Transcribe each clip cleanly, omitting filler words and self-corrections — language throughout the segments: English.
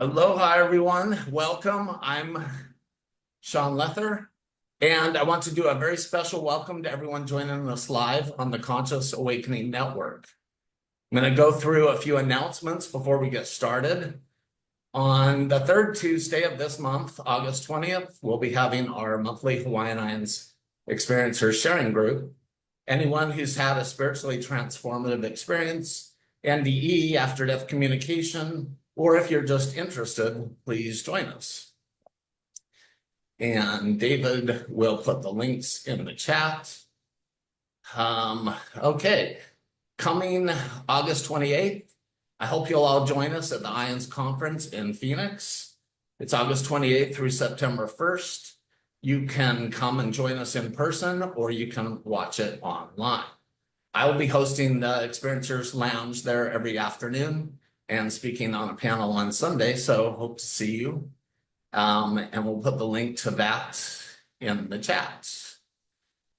Aloha, everyone. Welcome. I'm Sean Lether, and I want to do a very special welcome to everyone joining us live on the Conscious Awakening Network. I'm going to go through a few announcements before we get started. On the third Tuesday of this month, August 20th, we'll be having our monthly Hawaiian Islands Experiencers Sharing Group. Anyone who's had a spiritually transformative experience, NDE, after-death communication, or if you're just interested, please join us. And David will put the links in the chat. Okay, coming August 28th, I hope you'll all join us at the IONS Conference in Phoenix. It's August 28th through September 1st. You can come and join us in person, or you can watch it online. I will be hosting the Experiencers Lounge there every afternoon and speaking on a panel on Sunday, so hope to see you. And we'll put the link to that in the chat.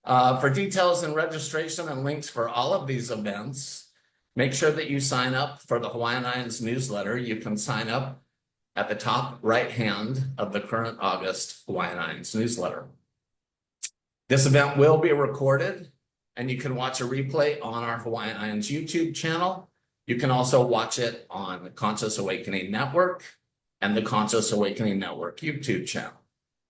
For details and registration and links for all of these events, make sure that you sign up for the Hawaiian Islands newsletter. You can sign up at the top right hand of the current August Hawaiian Islands newsletter. This event will be recorded, and you can watch a replay on our Hawaiian Islands YouTube channel. You can also watch it on the Conscious Awakening Network and the Conscious Awakening Network YouTube channel.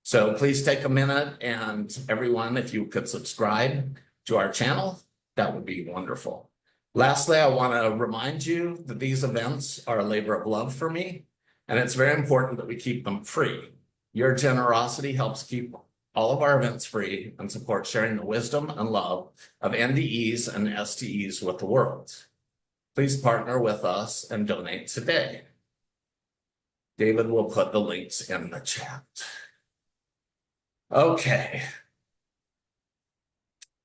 So please take a minute, and everyone, if you could subscribe to our channel, that would be wonderful. Lastly, I want to remind you that these events are a labor of love for me, and it's very important that we keep them free. Your generosity helps keep all of our events free and support sharing the wisdom and love of NDEs and STEs with the world. Please partner with us and donate today. David will put the links in the chat. Okay.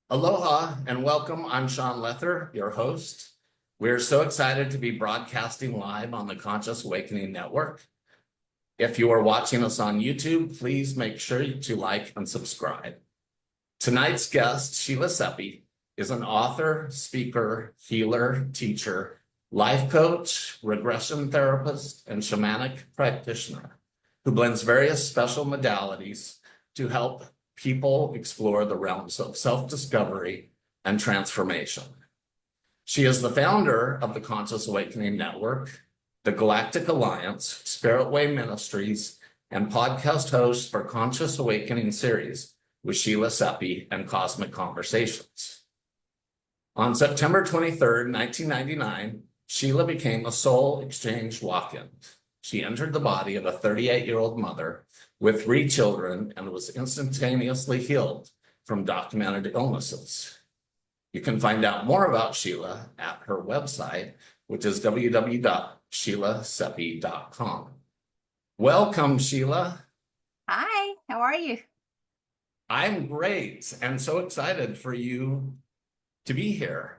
Aloha and welcome. I'm Sean Lether, your host. We're so excited to be broadcasting live on the Conscious Awakening Network. If you are watching us on YouTube, please make sure to like and subscribe. Tonight's guest, Sheila Seppi, is an author, speaker, healer, teacher, life coach, regression therapist, and shamanic practitioner who blends various special modalities to help people explore the realms of self-discovery and transformation. She is the founder of the Conscious Awakening Network, the Galactic Alliance, Spirit Way Ministries, and podcast host for Conscious Awakening series with Sheila Seppi and Cosmic Conversations. On September 23rd, 1999, Sheila became a soul exchange walk-in. She entered the body of a 38-year-old mother with 3 children and was instantaneously healed from documented illnesses. You can find out more about Sheila at her website, which is www.sheilaseppi.com. Welcome, Sheila. Hi, how are you? I'm great and so excited for you to be here.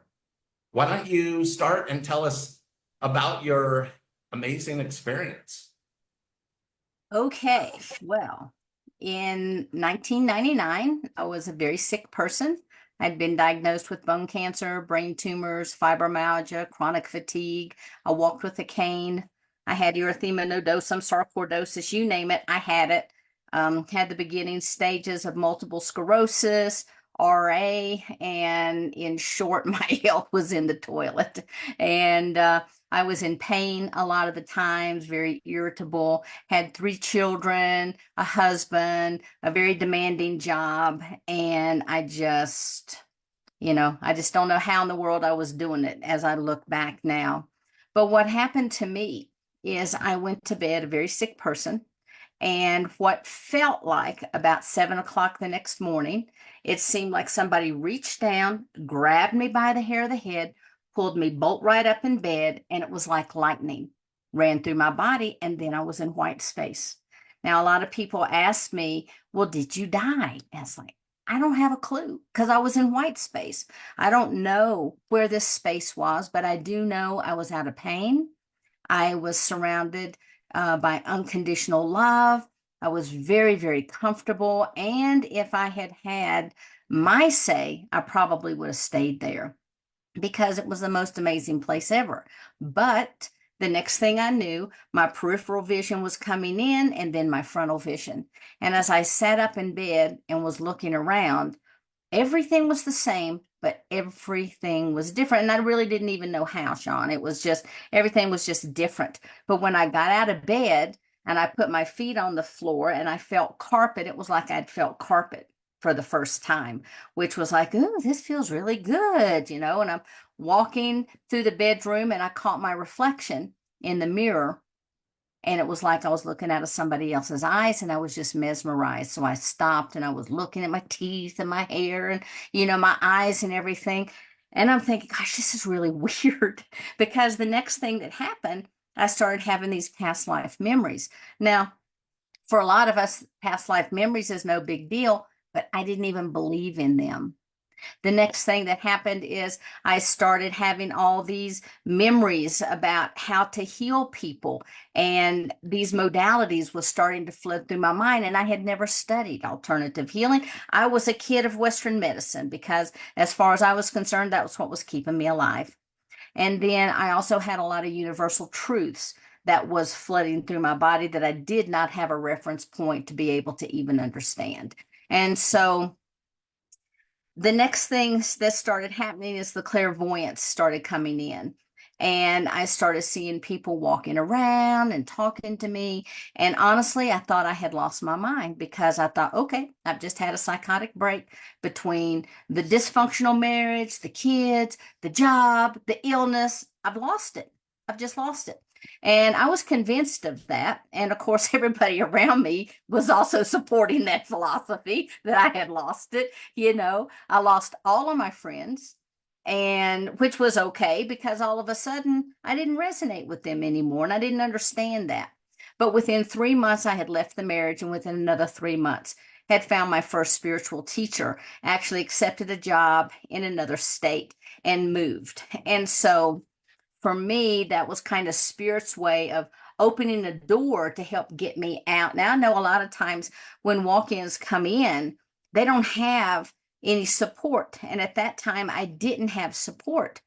Why don't you start and tell us about your amazing experience? Okay, well, in 1999, I was a very sick person. I'd been diagnosed with bone cancer, brain tumors, fibromyalgia, chronic fatigue. I walked with a cane. I had erythema nodosum, sarcoidosis, you name it, I had it. Had the beginning stages of multiple sclerosis, RA, and in short, my health was in the toilet. And I was in pain a lot of the times, very irritable, had 3 children, a husband, a very demanding job, and I just don't know how in the world I was doing it as I look back now. But what happened to me is I went to bed a very sick person. And what felt like about 7 o'clock the next morning, it seemed like somebody reached down, grabbed me by the hair of the head, pulled me bolt right up in bed, and it was like lightning ran through my body, and then I was in white space. Now, a lot of people ask me, well, did you die? And it's like, I don't have a clue because I was in white space. I don't know where this space was, but I do know I was out of pain. I was surrounded by unconditional love. I was very, very comfortable. And if I had had my say, I probably would have stayed there because it was the most amazing place ever. But The next thing I knew, my peripheral vision was coming in and then my frontal vision. And as I sat up in bed and was looking around, everything was the same, but everything was different. And I really didn't even know how, Sean. It was just, everything was just different. But when I got out of bed and I put my feet on the floor and I felt carpet, it was like I'd felt carpet for the first time, which was like, ooh, this feels really good, you know. And I'm walking through the bedroom and I caught my reflection in the mirror. And it was like I was looking out of somebody else's eyes and I was just mesmerized. So I stopped and I was looking at my teeth and my hair and, you know, my eyes and everything. And I'm thinking, gosh, this is really weird because the next thing that happened, I started having these past life memories. Now, for a lot of us, past life memories is no big deal, but I didn't even believe in them. The next thing that happened is I started having all these memories about how to heal people. And these modalities was starting to flood through my mind. And I had never studied alternative healing. I was a kid of Western medicine because as far as I was concerned, that was what was keeping me alive. And then I also had a lot of universal truths that was flooding through my body that I did not have a reference point to be able to even understand. And so the next things that started happening is the clairvoyance started coming in. And I started seeing people walking around and talking to me. And honestly, I thought I had lost my mind because I thought, okay, I've just had a psychotic break between the dysfunctional marriage, the kids, the job, the illness. I've lost it. I've just lost it. And I was convinced of that. And of course, everybody around me was also supporting that philosophy that I had lost it. You know, I lost all of my friends, and which was okay because all of a sudden I didn't resonate with them anymore and I didn't understand that. But within 3 months, I had left the marriage, and within another 3 months, had found my first spiritual teacher, actually accepted a job in another state and moved. And so for me, that was kind of spirit's way of opening a door to help get me out. Now, I know a lot of times when walk ins come in, they don't have any support. And at that time, I didn't have support,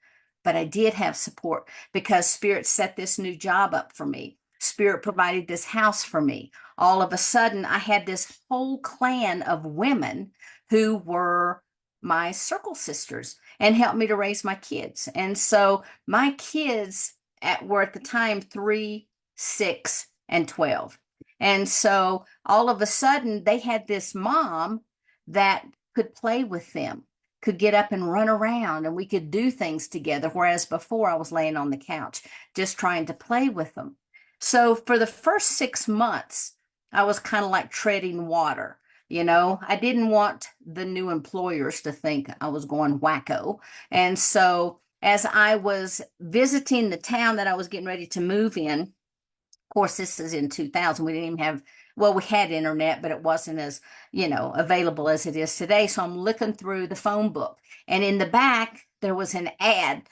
but I did have support because Spirit set this new job up for me. Spirit provided this house for me. All of a sudden, I had this whole clan of women who were my circle sisters and helped me to raise my kids. And so my kids were at the time 3, 6, and 12. And so all of a sudden, they had this mom that could play with them, could get up and run around, and we could do things together. Whereas before, I was laying on the couch just trying to play with them. So for the first 6 months, I was kind of like treading water. You know, I didn't want the new employers to think I was going wacko. And so as I was visiting the town that I was getting ready to move in, of course, this is in 2000. We didn't even have, well, we had internet, but it wasn't as, you know, available as it is today. So I'm looking through the phone book. And in the back, there was an ad,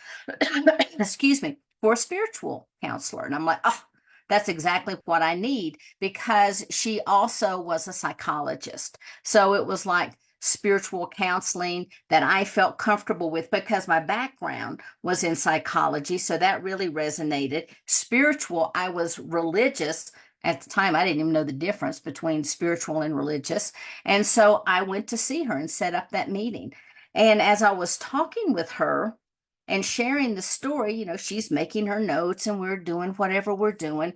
excuse me, for a spiritual counselor. And I'm like, oh, that's exactly what I need because she also was a psychologist. So it was like spiritual counseling that I felt comfortable with because my background was in psychology. So that really resonated. Spiritual, I was religious. At the time, I didn't even know the difference between spiritual and religious. And so I went to see her and set up that meeting. And as I was talking with her, and sharing the story, you know, she's making her notes and we're doing whatever we're doing.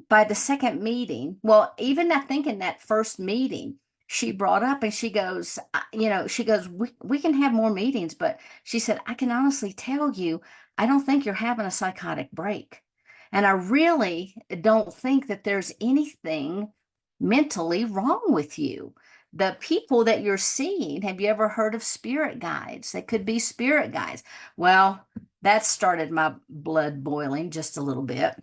By the second meeting, well, even I think in that first meeting, she brought up and she goes, you know, she goes, we can have more meetings, but she said, I can honestly tell you, I don't think you're having a psychotic break. And I really don't think that there's anything mentally wrong with you. The people that you're seeing, have you ever heard of spirit guides? They could be spirit guides. Well, that started my blood boiling just a little bit.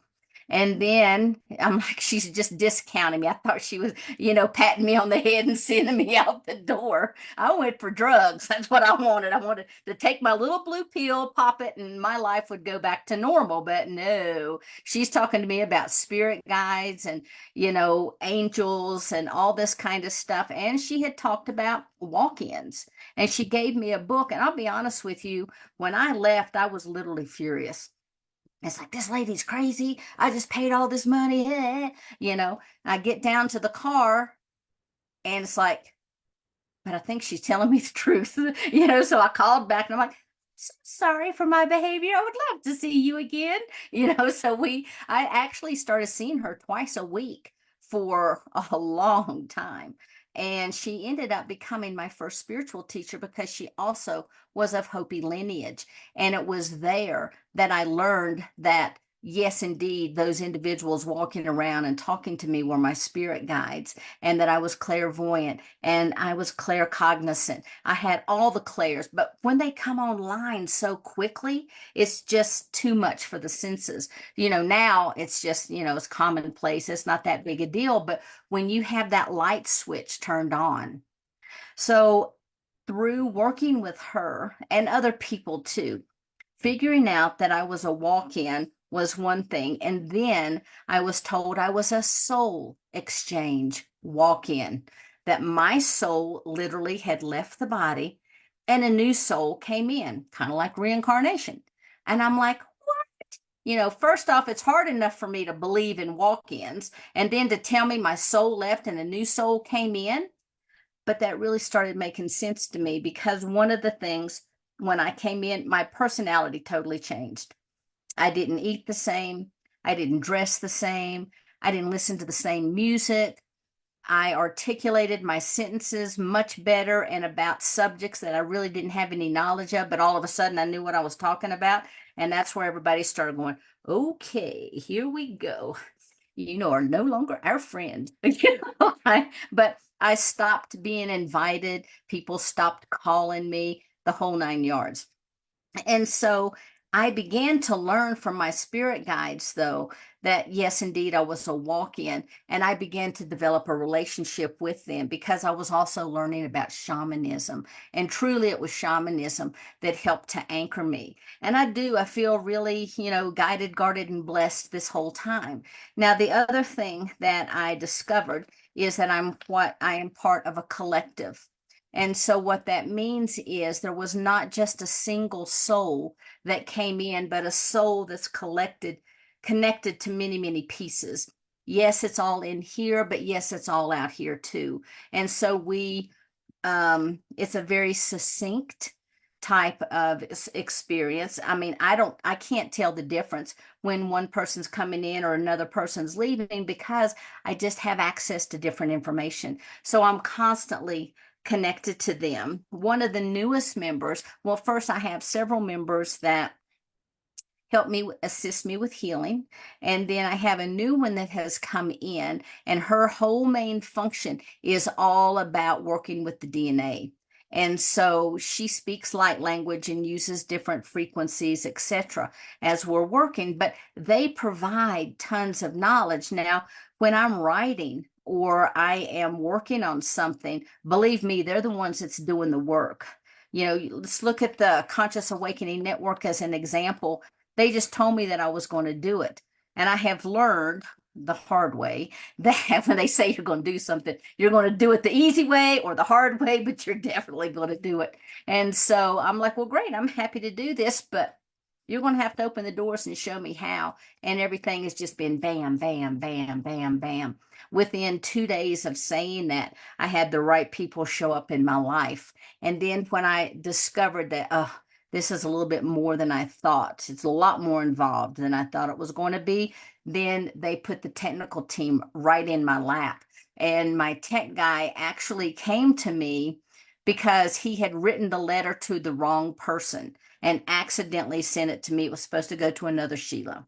And then I'm like, she's just discounting me. I thought she was, you know, patting me on the head and sending me out the door. I went for drugs. That's what I wanted. I wanted to take my little blue pill, pop it, and my life would go back to normal. But no, she's talking to me about spirit guides and, you know, angels and all this kind of stuff. And she had talked about walk ins. And she gave me a book. And I'll be honest with you, when I left, I was literally furious It's like, this lady's crazy. I just paid all this money. I get down to the car and it's like, but I think she's telling me the truth. So I called back and I'm like, "So sorry for my behavior. I would love to see you again." So I actually started seeing her twice a week for a long time. And she ended up becoming my first spiritual teacher because she also was of Hopi lineage. And it was there that I learned that, yes, indeed, those individuals walking around and talking to me were my spirit guides, and that I was clairvoyant and I was claircognizant. I had all the clairs, but when they come online so quickly, it's just too much for the senses. Now it's just, it's commonplace. It's not that big a deal. But when you have that light switch turned on, so through working with her and other people too, figuring out that I was a walk-in was one thing. And then I was told I was a soul exchange walk-in, that my soul literally had left the body and a new soul came in, kind of like reincarnation. And I'm like, first off, it's hard enough for me to believe in walk-ins, and then to tell me my soul left and a new soul came in. But that really started making sense to me, because one of the things when I came in, my personality totally changed. I didn't eat the same. I didn't dress the same. I didn't listen to the same music. I articulated my sentences much better and about subjects that I really didn't have any knowledge of, but all of a sudden I knew what I was talking about. And that's where everybody started going, okay, here we go. Are no longer our friend. But I stopped being invited. People stopped calling me, the whole 9 yards. And so I began to learn from my spirit guides, though, that yes, indeed, I was a walk in. And I began to develop a relationship with them because I was also learning about shamanism. And truly, it was shamanism that helped to anchor me. And I feel really, guided, guarded, and blessed this whole time. Now, the other thing that I discovered is that I am part of a collective. And so what that means is there was not just a single soul that came in, but a soul that's connected to many, many pieces. Yes, it's all in here, but yes, it's all out here too. And so it's a very succinct type of experience. I mean, I can't tell the difference when one person's coming in or another person's leaving, because I just have access to different information. So I'm constantly connected to them. One of the newest members, well, first I have several members that help me, assist me with healing. And then I have a new one that has come in, and her whole main function is all about working with the DNA. And so she speaks light language and uses different frequencies, etc., as we're working, but they provide tons of knowledge. Now, when I'm writing or I am working on something, believe me, they're the ones that's doing the work. Let's look at the Conscious Awakening Network as an example. They just told me that I was going to do it. And I have learned the hard way that when they say you're going to do something, you're going to do it the easy way or the hard way, but you're definitely going to do it. And so I'm like, well, great, I'm happy to do this, but you're going to have to open the doors and show me how. And everything has just been bam, bam, bam, bam, bam. Within 2 days of saying that, I had the right people show up in my life. And then when I discovered that, this is a little bit more than I thought, it's a lot more involved than I thought it was going to be, then they put the technical team right in my lap. And my tech guy actually came to me because he had written the letter to the wrong person and accidentally sent it to me. It was supposed to go to another Sheila.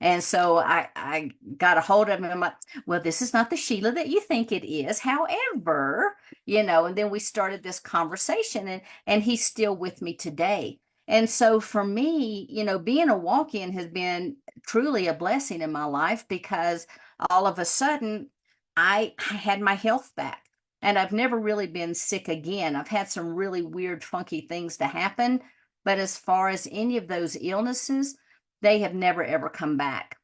And so I got a hold of him. I'm like, well, this is not the Sheila that you think it is. However, and then we started this conversation, and he's still with me today. And so for me, being a walk-in has been truly a blessing in my life, because all of a sudden I had my health back, and I've never really been sick again. I've had some really weird, funky things to happen, but as far as any of those illnesses, they have never ever come back.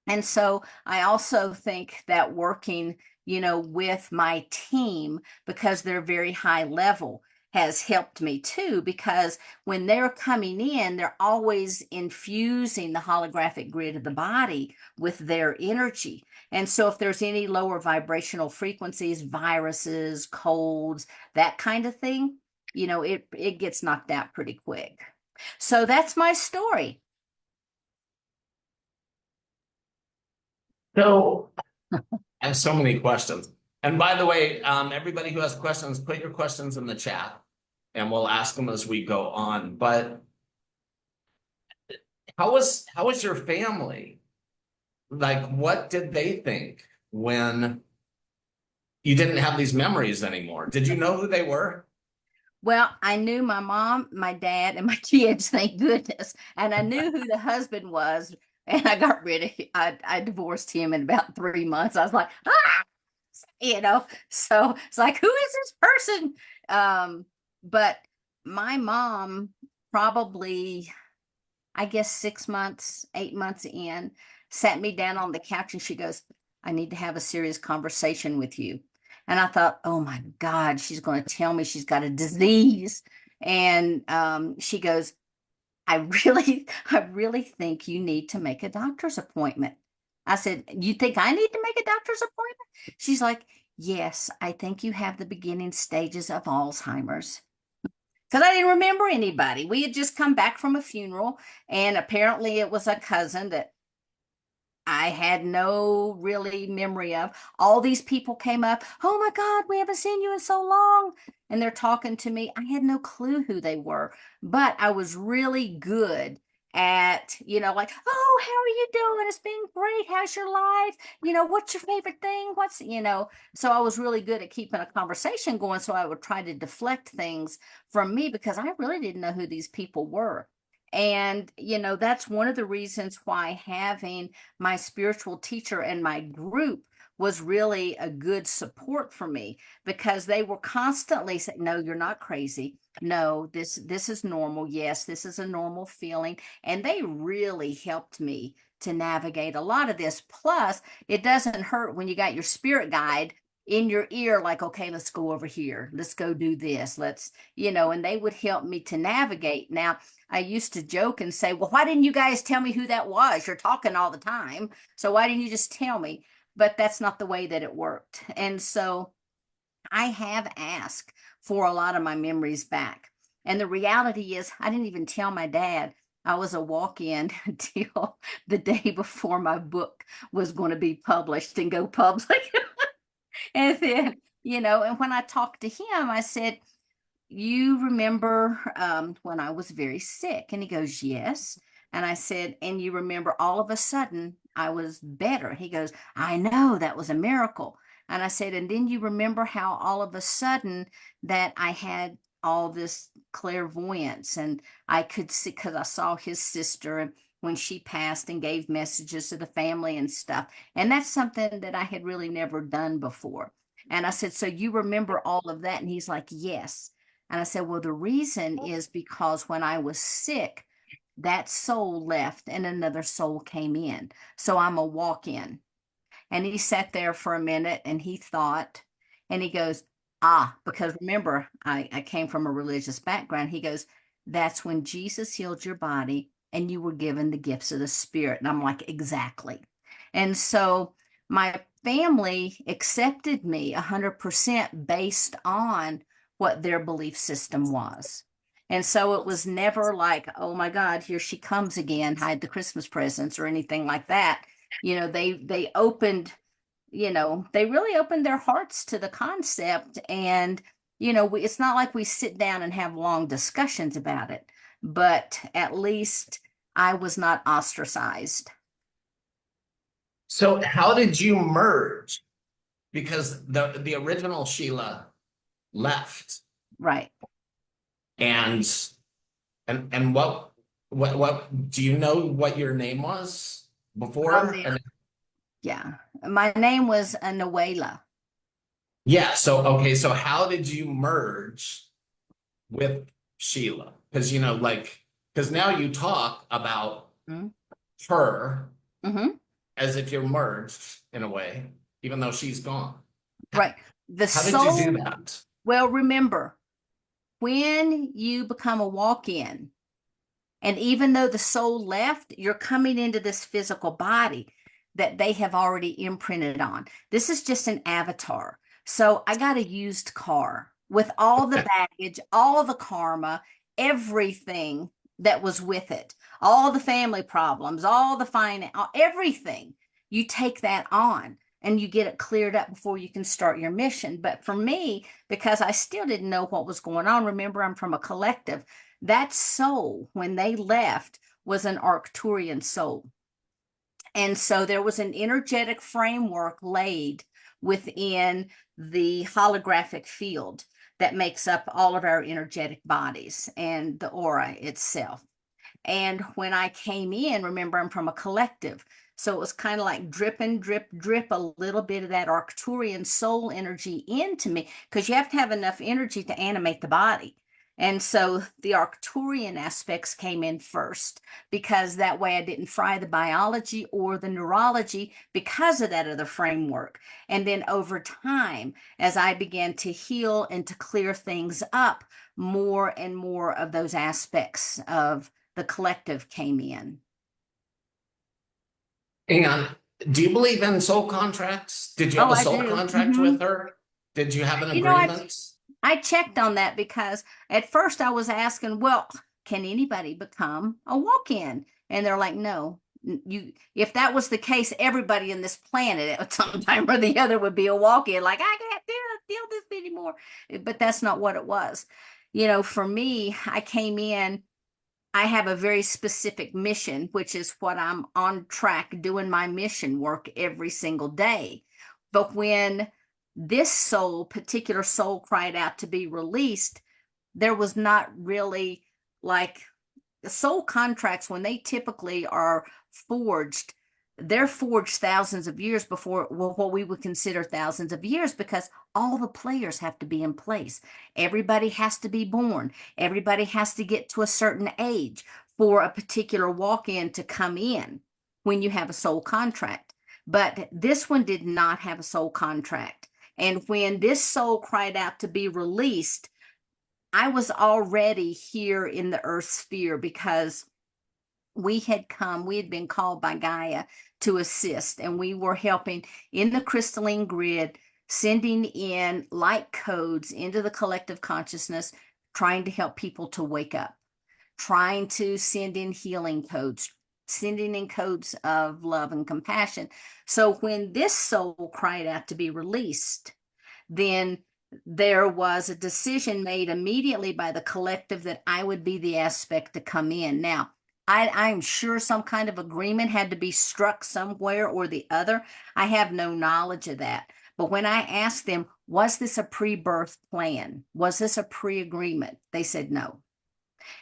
And so I also think that working, with my team, because they're very high level, has helped me too, because when they're coming in, they're always infusing the holographic grid of the body with their energy. And so if there's any lower vibrational frequencies, viruses, colds, that kind of thing, it gets knocked out pretty quick. So that's my story. So I have so many questions. And by the way, everybody who has questions, put your questions in the chat and we'll ask them as we go on. But how was your family? Like, what did they think when you didn't have these memories anymore? Did you know who they were? Well, I knew my mom, my dad, and my kids, thank goodness. And I knew who the husband was. And I got rid of him. I divorced him in about 3 months. I was like, so it's like, who is this person? But my mom probably, I guess 6 months, 8 months in, sat me down on the couch and she goes, I need to have a serious conversation with you. And I thought, oh my God, she's going to tell me she's got a disease. And she goes, I really think you need to make a doctor's appointment. I said, you think I need to make a doctor's appointment? She's like, yes, I think you have the beginning stages of Alzheimer's. Because I didn't remember anybody. We had just come back from a funeral, and apparently it was a cousin that I had no really memory of. All these people came up. Oh my God, we haven't seen you in so long. And they're talking to me. I had no clue who they were, but I was really good at, like, oh, how are you doing? It's been great. How's your life? What's your favorite thing? So I was really good at keeping a conversation going. So I would try to deflect things from me because I really didn't know who these people were. And, that's one of the reasons why having my spiritual teacher and my group was really a good support for me, because they were constantly saying, no, you're not crazy. No, this is normal. Yes, this is a normal feeling. And they really helped me to navigate a lot of this. Plus, it doesn't hurt when you got your spirit guide in your ear, like, okay, let's go over here. Let's go do this. And they would help me to navigate. Now, I used to joke and say, well, why didn't you guys tell me who that was? You're talking all the time. So why didn't you just tell me? But that's not the way that it worked. And so I have asked for a lot of my memories back. And the reality is, I didn't even tell my dad I was a walk-in until the day before my book was going to be published and go public. And then, and when I talked to him, I said, you remember when I was very sick? And he goes, yes. And I said, and you remember all of a sudden I was better? He goes, I know, that was a miracle. And I said, and then you remember how all of a sudden that I had all this clairvoyance and I could see, because I saw his sister and when she passed and gave messages to the family and stuff. And that's something that I had really never done before. And I said, so you remember all of that? And he's like, yes. And I said, well, the reason is because when I was sick, that soul left and another soul came in. So I'm a walk-in. And he sat there for a minute and he thought, and he goes, because remember, I came from a religious background. He goes, that's when Jesus healed your body and you were given the gifts of the Spirit. And I'm like, exactly. And so my family accepted me 100% based on what their belief system was. And so it was never like, oh my God, here she comes again, hide the Christmas presents or anything like that. They opened, they really opened their hearts to the concept. And, it's not like we sit down and have long discussions about it, but at least I was not ostracized. So how did you merge? Because the original Sheila left. Right. And what do you know what your name was before? Yeah. My name was Nawaila. Yeah. So, okay. So how did you merge with Sheila? Because, because now you talk about her as if you're merged in a way, even though she's gone. Right. How did you do that? Well, remember, when you become a walk-in, and even though the soul left, you're coming into this physical body that they have already imprinted on. This is just an avatar. So I got a used car with all the baggage, all the karma, everything that was with it, all the family problems, all the finance, everything. You take that on and you get it cleared up before you can start your mission. But for me, because I still didn't know what was going on, remember, I'm from a collective. That soul, when they left, was an Arcturian soul. And so there was an energetic framework laid within the holographic field that makes up all of our energetic bodies and the aura itself. And when I came in, remember, I'm from a collective. So it was kind of like drip and drip, drip a little bit of that Arcturian soul energy into me, because you have to have enough energy to animate the body. And so the Arcturian aspects came in first, because that way I didn't fry the biology or the neurology because of that other framework. And then over time, as I began to heal and to clear things up, more and more of those aspects of the collective came in. And do you believe in soul contracts? Did you have a I soul do. contract with her? Did you have an agreement? I checked on that because at first I was asking, well, can anybody become a walk-in? And they're like, no, if that was the case, everybody in this planet at some time or the other would be a walk-in. Like, I can't deal this anymore. But that's not what it was. For me, I came in, I have a very specific mission, which is what I'm on track doing my mission work every single day. But when this particular soul cried out to be released, there was not really like soul contracts, when they typically are forged, they're forged thousands of years before what we would consider thousands of years, because all the players have to be in place. Everybody has to be born. Everybody has to get to a certain age for a particular walk-in to come in when you have a soul contract. But this one did not have a soul contract. And when this soul cried out to be released, I was already here in the earth sphere, because we had been called by Gaia to assist, and we were helping in the crystalline grid, sending in light codes into the collective consciousness, trying to help people to wake up, trying to send in healing codes, sending in codes of love and compassion. So when this soul cried out to be released, then there was a decision made immediately by the collective that I would be the aspect to come in. Now, I'm sure some kind of agreement had to be struck somewhere or the other. I have no knowledge of that. But when I asked them, was this a pre-birth plan? Was this a pre-agreement? They said no.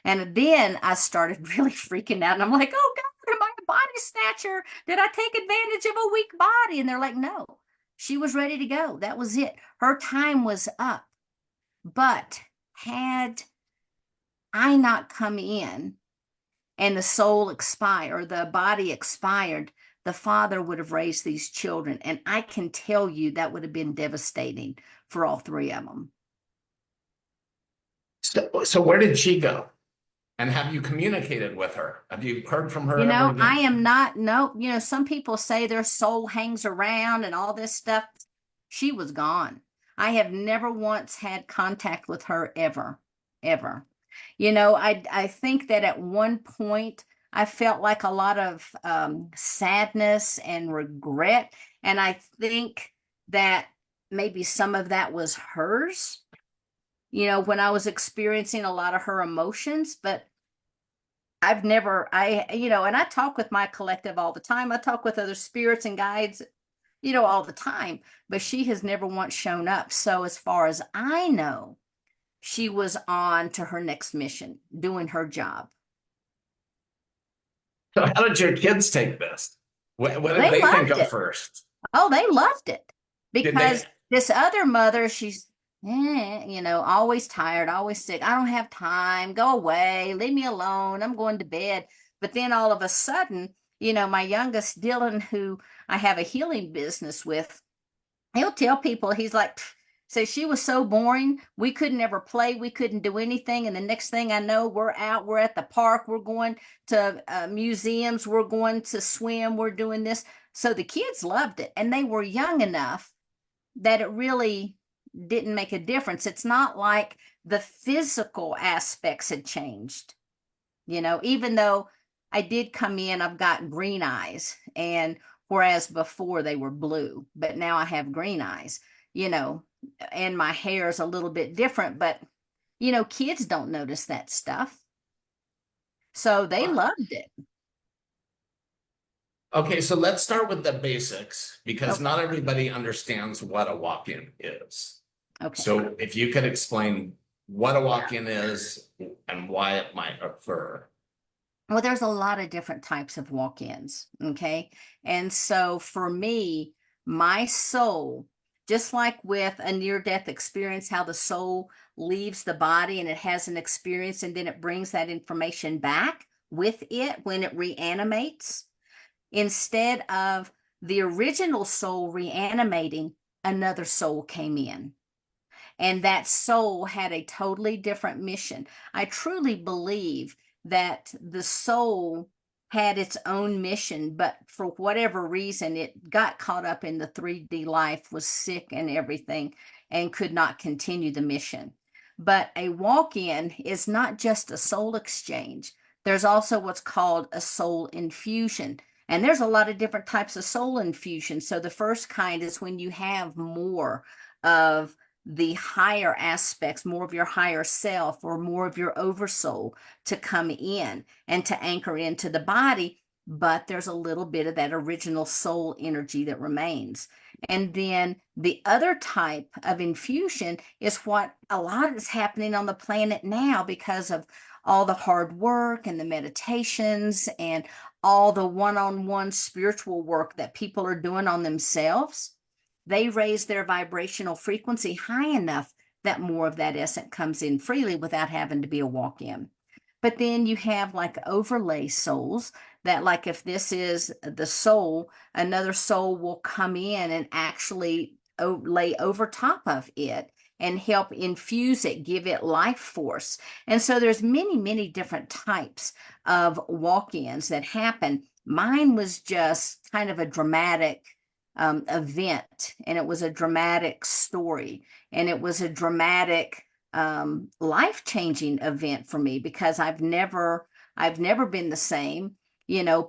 And then I started really freaking out. And I'm like, oh God, am I a body snatcher? Did I take advantage of a weak body? And they're like, no, she was ready to go. That was it. Her time was up. But had I not come in and the soul expired, or the body expired, the father would have raised these children. And I can tell you that would have been devastating for all three of them. So where did she go? And have you communicated with her? Have you heard from her ever again? I am not, no, some people say their soul hangs around and all this stuff. She was gone. I have never once had contact with her ever, ever. I think that at one point I felt like a lot of sadness and regret. And I think that maybe some of that was hers, when I was experiencing a lot of her emotions. But and I talk with my collective all the time. I talk with other spirits and guides, all the time, but she has never once shown up. So as far as I know, she was on to her next mission, doing her job. So how did your kids take this? What did they think of first? Oh, they loved it, because this other mother, she's, always tired, always sick. I don't have time. Go away. Leave me alone. I'm going to bed. But then all of a sudden, my youngest, Dylan, who I have a healing business with, he'll tell people, he's like, So she was so boring. We couldn't ever play. We couldn't do anything. And the next thing I know, we're out. We're at the park. We're going to museums. We're going to swim. We're doing this. So the kids loved it. And they were young enough that it really didn't make a difference. It's not like the physical aspects had changed, even though I did come in, I've got green eyes. And whereas before they were blue, but now I have green eyes, and my hair is a little bit different, but kids don't notice that stuff. So they loved it. Okay, so let's start with the basics because Okay. not everybody understands what a walk-in is. Okay. So if you could explain what a walk-in is and why it might occur. Well, there's a lot of different types of walk-ins. Okay. And so for me, my soul, just like with a near-death experience, how the soul leaves the body and it has an experience and then it brings that information back with it when it reanimates, instead of the original soul reanimating, another soul came in. And that soul had a totally different mission. I truly believe that the soul had its own mission, but for whatever reason, it got caught up in the 3D life, was sick and everything, and could not continue the mission. But a walk-in is not just a soul exchange. There's also what's called a soul infusion. And there's a lot of different types of soul infusion. So the first kind is when you have more of the higher aspects, more of your higher self or more of your oversoul to come in and to anchor into the body, but there's a little bit of that original soul energy that remains. And then the other type of infusion is what a lot is happening on the planet now because of all the hard work and the meditations and all the one-on-one spiritual work that people are doing on themselves. They raise their vibrational frequency high enough that more of that essence comes in freely without having to be a walk-in. But then you have like overlay souls that, like, if this is the soul, another soul will come in and actually lay over top of it and help infuse it, give it life force. And so there's many, many different types of walk-ins that happen. Mine was just kind of a dramatic event, and it was a dramatic story, and it was a dramatic life-changing event for me because I've never been the same.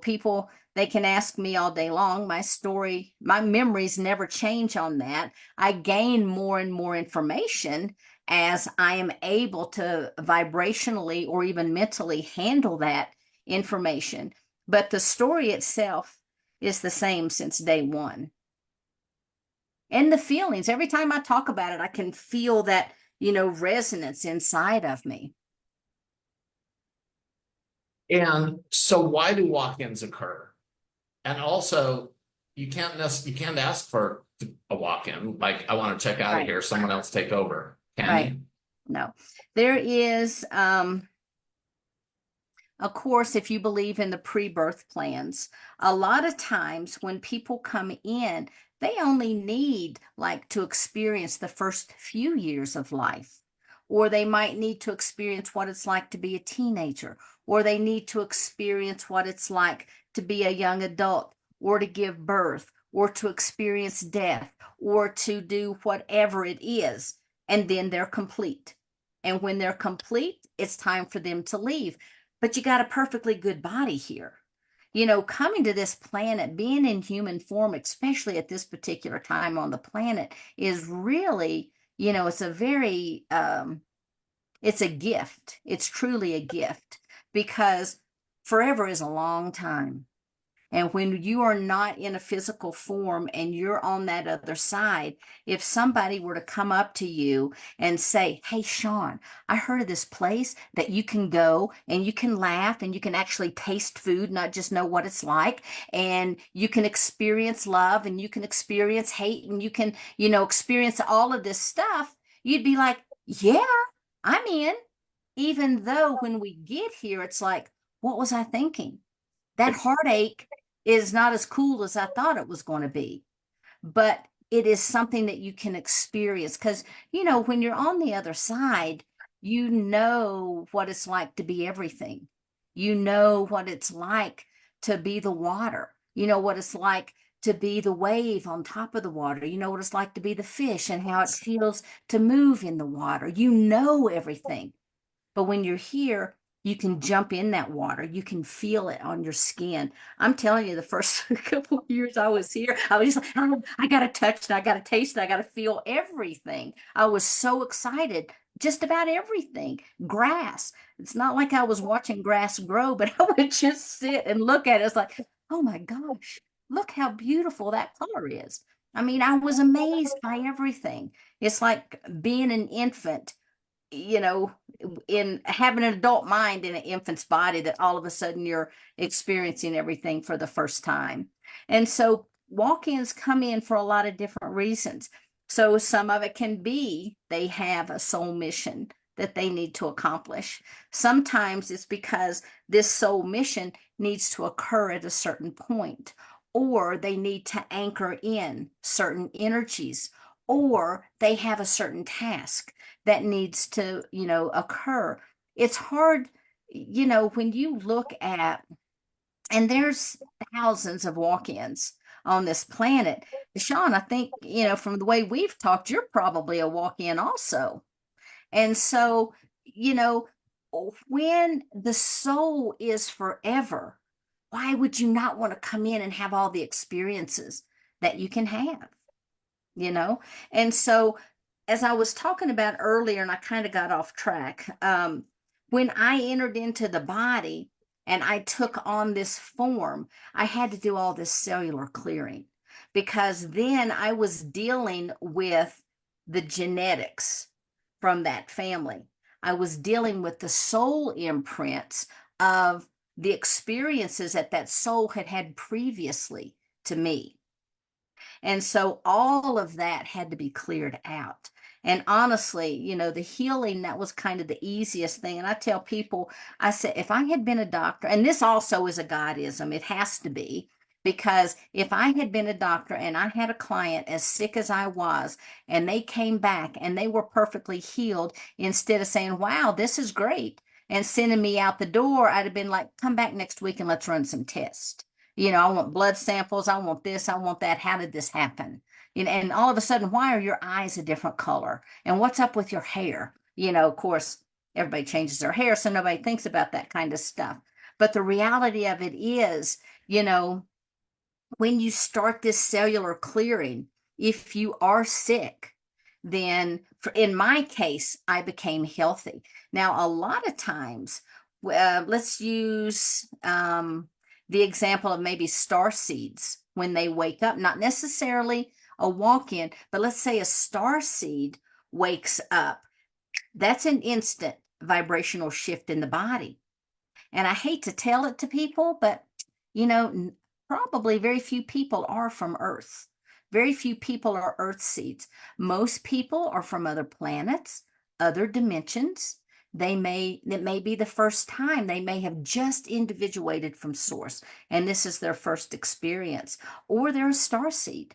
People, they can ask me all day long, my story, my memories never change on that. I gain more and more information as I am able to vibrationally or even mentally handle that information. But the story itself is the same since day one. And the feelings, every time I talk about it, I can feel that, resonance inside of me. And so why do walk-ins occur? And also, you can't ask for a walk-in, like, I want to check out of here, someone else take over. Can you? No. There is of course, if you believe in the pre-birth plans, a lot of times when people come in, they only need like to experience the first few years of life, or they might need to experience what it's like to be a teenager, or they need to experience what it's like to be a young adult, or to give birth, or to experience death, or to do whatever it is, and then they're complete. And when they're complete, it's time for them to leave. But you got a perfectly good body here. Coming to this planet, being in human form, especially at this particular time on the planet, is really, it's a very, it's a gift. It's truly a gift because forever is a long time. And when you are not in a physical form and you're on that other side, if somebody were to come up to you and say, "Hey, Sean, I heard of this place that you can go and you can laugh and you can actually taste food, not just know what it's like, and you can experience love and you can experience hate and you can, experience all of this stuff," you'd be like, "Yeah, I'm in." Even though when we get here, it's like, what was I thinking? That heartache is not as cool as I thought it was going to be. But it is something that you can experience. Because, you know, when you're on the other side, you know what it's like to be everything. You know what it's like to be the water. You know what it's like to be the wave on top of the water. You know what it's like to be the fish and how it feels to move in the water. You know everything. But when you're here, you can jump in that water. You can feel it on your skin. I'm telling you, the first couple of years I was here, I was just like, oh, I got to touch and I got to taste and I got to feel everything. I was so excited, just about everything. Grass. It's not like I was watching grass grow, but I would just sit and look at it. It's like, oh my gosh, look how beautiful that color is. I mean, I was amazed by everything. It's like being an infant, you know, in having an adult mind in an infant's body, that all of a sudden you're experiencing everything for the first time. And so walk-ins come in for a lot of different reasons. So some of it can be they have a soul mission that they need to accomplish. Sometimes it's because this soul mission needs to occur at a certain point, or they need to anchor in certain energies, or they have a certain task that needs to, you know, occur. It's hard, you know, when you look at, and there's thousands of walk-ins on this planet. Sean, I think, you know, from the way we've talked, you're probably a walk-in also. And so, you know, when the soul is forever, why would you not want to come in and have all the experiences that you can have? You know? And so, as I was talking about earlier, and I kind of got off track, when I entered into the body and I took on this form, I had to do all this cellular clearing, because then I was dealing with the genetics from that family. I was dealing with the soul imprints of the experiences that that soul had had previously to me. And so all of that had to be cleared out. And honestly, you know, the healing, that was kind of the easiest thing. And I tell people, I said, if I had been a doctor, and this also is a Godism, it has to be, because if I had been a doctor and I had a client as sick as I was, and they came back and they were perfectly healed, instead of saying, wow, this is great, and sending me out the door, I'd have been like, come back next week and let's run some tests. You know, I want blood samples. I want this. I want that. How did this happen? You know, and all of a sudden, why are your eyes a different color? And what's up with your hair? You know, of course, everybody changes their hair, so nobody thinks about that kind of stuff. But the reality of it is, you know, when you start this cellular clearing, if you are sick, then in my case, I became healthy. Now, a lot of times, let's use the example of maybe star seeds when they wake up, not necessarily a walk-in, but let's say a star seed wakes up. That's an instant vibrational shift in the body. And I hate to tell it to people, but you know, probably very few people are from Earth. Very few people are Earth seeds. Most people are from other planets, other dimensions. It may be the first time. They may have just individuated from source, and this is their first experience. Or they're a star seed,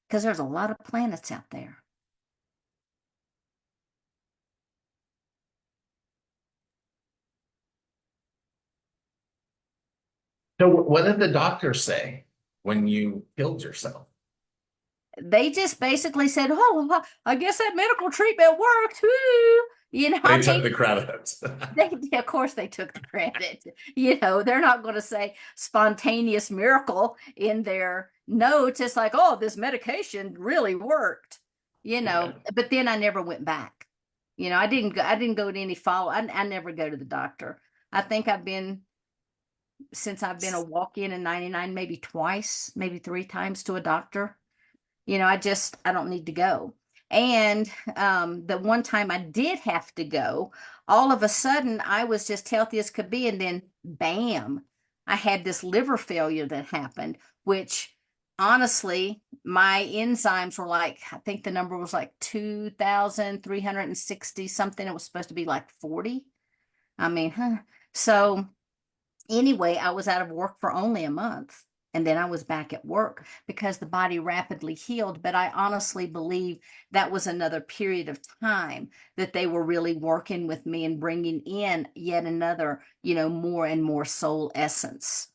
because there's a lot of planets out there. So what did the doctor say when you killed yourself? They just basically said, "Oh, well, I guess that medical treatment worked." Woo! You know, They I took mean, the credit. of course, they took the credit. You know, they're not going to say spontaneous miracle in their notes. It's like, "Oh, this medication really worked." You know, Yeah. but then I never went back. You know, I didn't go to any follow. I never go to the doctor. I think I've been, since I've been a walk-in in 99, maybe twice, maybe three times to a doctor. You know, I don't need to go. And the one time I did have to go, all of a sudden I was just healthy as could be, and then bam, I had this liver failure that happened, which honestly, my enzymes were like, I think the number was like 2,360 something. It was supposed to be like 40. I mean, huh. So anyway, I was out of work for only a month. And then I was back at work because the body rapidly healed. But I honestly believe that was another period of time that they were really working with me and bringing in yet another, more and more soul essence.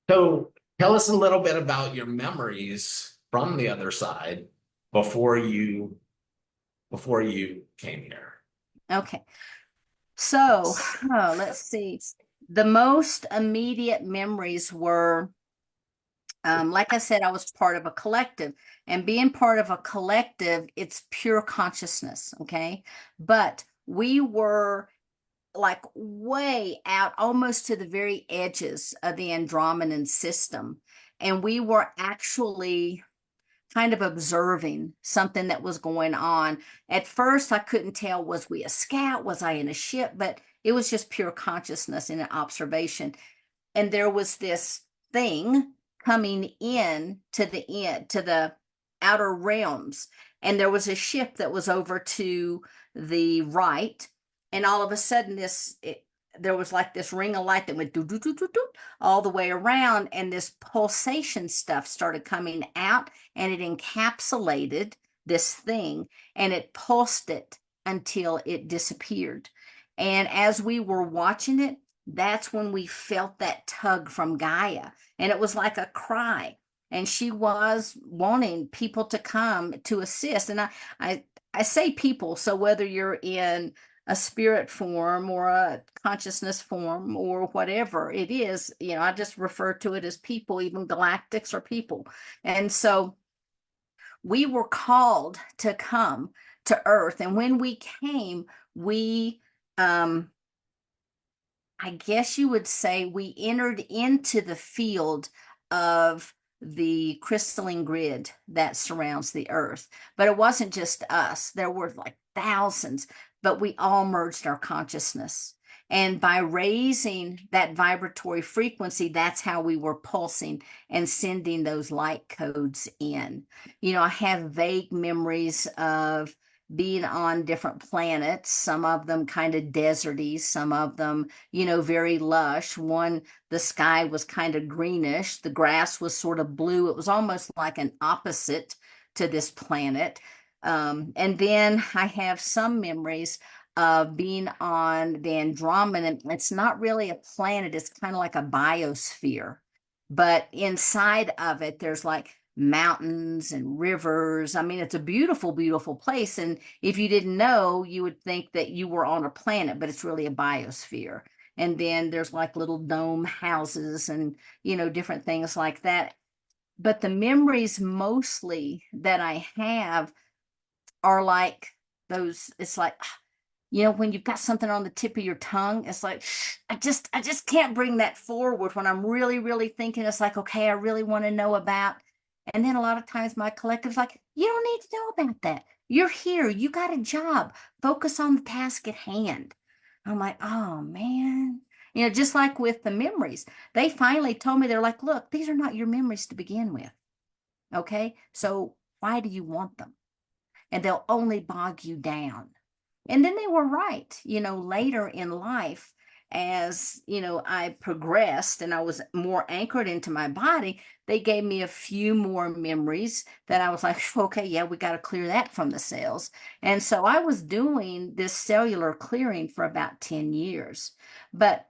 So tell us a little bit about your memories from the other side before you came here. Okay. So, let's see. The most immediate memories were, like I said, I was part of a collective, and being part of a collective, it's pure consciousness. Okay. But we were like way out, almost to the very edges of the Andromedan system. And we were actually kind of observing something that was going on. At first, I couldn't tell, was we a scout? Was I in a ship? But it was just pure consciousness and an observation. And there was this thing coming in to the outer realms. And there was a ship that was over to the right. And all of a sudden, there was like this ring of light that went doo, doo, doo, doo, doo, all the way around, and this pulsation stuff started coming out, and it encapsulated this thing, and it pulsed it until it disappeared. And as we were watching it, that's when we felt that tug from Gaia, and it was like a cry. And she was wanting people to come to assist. And I say people, so whether you're in a spirit form or a consciousness form or whatever it is, I just refer to it as people, even galactics are people. And so we were called to come to Earth. And when we came, we, I guess you would say, we entered into the field of the crystalline grid that surrounds the Earth. But it wasn't just us, there were like thousands, but we all merged our consciousness. And by raising that vibratory frequency, that's how we were pulsing and sending those light codes in. I have vague memories of being on different planets, some of them kind of deserty, some of them, very lush. One, the sky was kind of greenish, the grass was sort of blue. It was almost like an opposite to this planet. And then I have some memories of being on the Andromedan. It's not really a planet, it's kind of like a biosphere. But inside of it, there's like mountains and rivers. I mean, it's a beautiful, beautiful place. And if you didn't know, you would think that you were on a planet, but it's really a biosphere. And then there's like little dome houses and, different things like that. But the memories mostly that I have are like those, it's like, when you've got something on the tip of your tongue, it's like, I just can't bring that forward when I'm really, really thinking. It's like, okay, I really want to know about. And then a lot of times my collective's like, you don't need to know about that. You're here. You got a job. Focus on the task at hand. I'm like, oh man. Just like with the memories, they finally told me, they're like, look, these are not your memories to begin with. Okay. So why do you want them? And they'll only bog you down. And then they were right, later in life, as, I progressed and I was more anchored into my body, they gave me a few more memories that I was like, okay, yeah, we got to clear that from the cells. And so I was doing this cellular clearing for about 10 years. But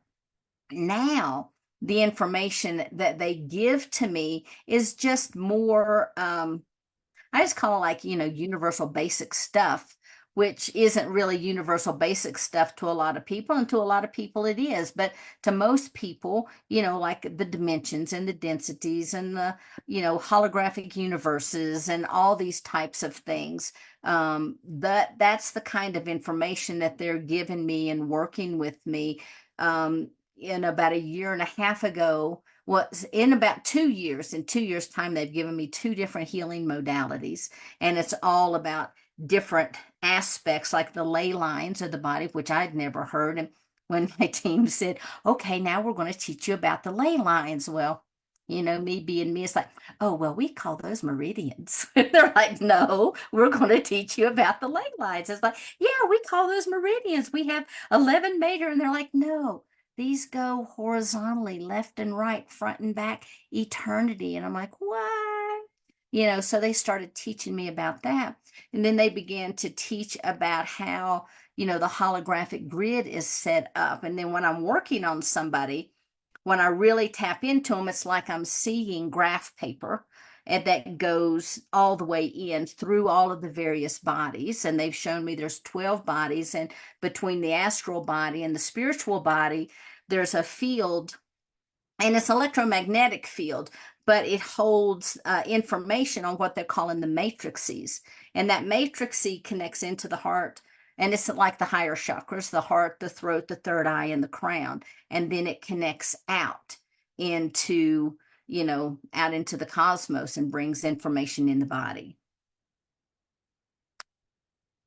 now the information that they give to me is just more, I just call it like, universal basic stuff, which isn't really universal basic stuff to a lot of people. And to a lot of people it is. But to most people, like the dimensions and the densities and the, holographic universes and all these types of things, that's the kind of information that they're giving me and working with me. In about a year and a half ago, was in about 2 years. In 2 years' time, they've given me 2 different healing modalities, and it's all about different aspects, like the ley lines of the body, which I'd never heard. And when my team said, okay, now we're going to teach you about the ley lines, well, me being me, it's like, oh, well, we call those meridians. They're like, no, we're going to teach you about the ley lines. It's like, yeah, we call those meridians. We have 11 major. And they're like, no, these go horizontally, left and right, front and back, eternity. And I'm like, what? So they started teaching me about that. And then they began to teach about how, the holographic grid is set up. And then when I'm working on somebody, when I really tap into them, it's like I'm seeing graph paper, and that goes all the way in through all of the various bodies. And they've shown me there's 12 bodies, and between the astral body and the spiritual body, there's a field, and it's electromagnetic field, but it holds information on what they're calling the matrices. And that matrixy connects into the heart, and it's like the higher chakras, the heart, the throat, the third eye, and the crown. And then it connects out into, out into the cosmos and brings information in the body.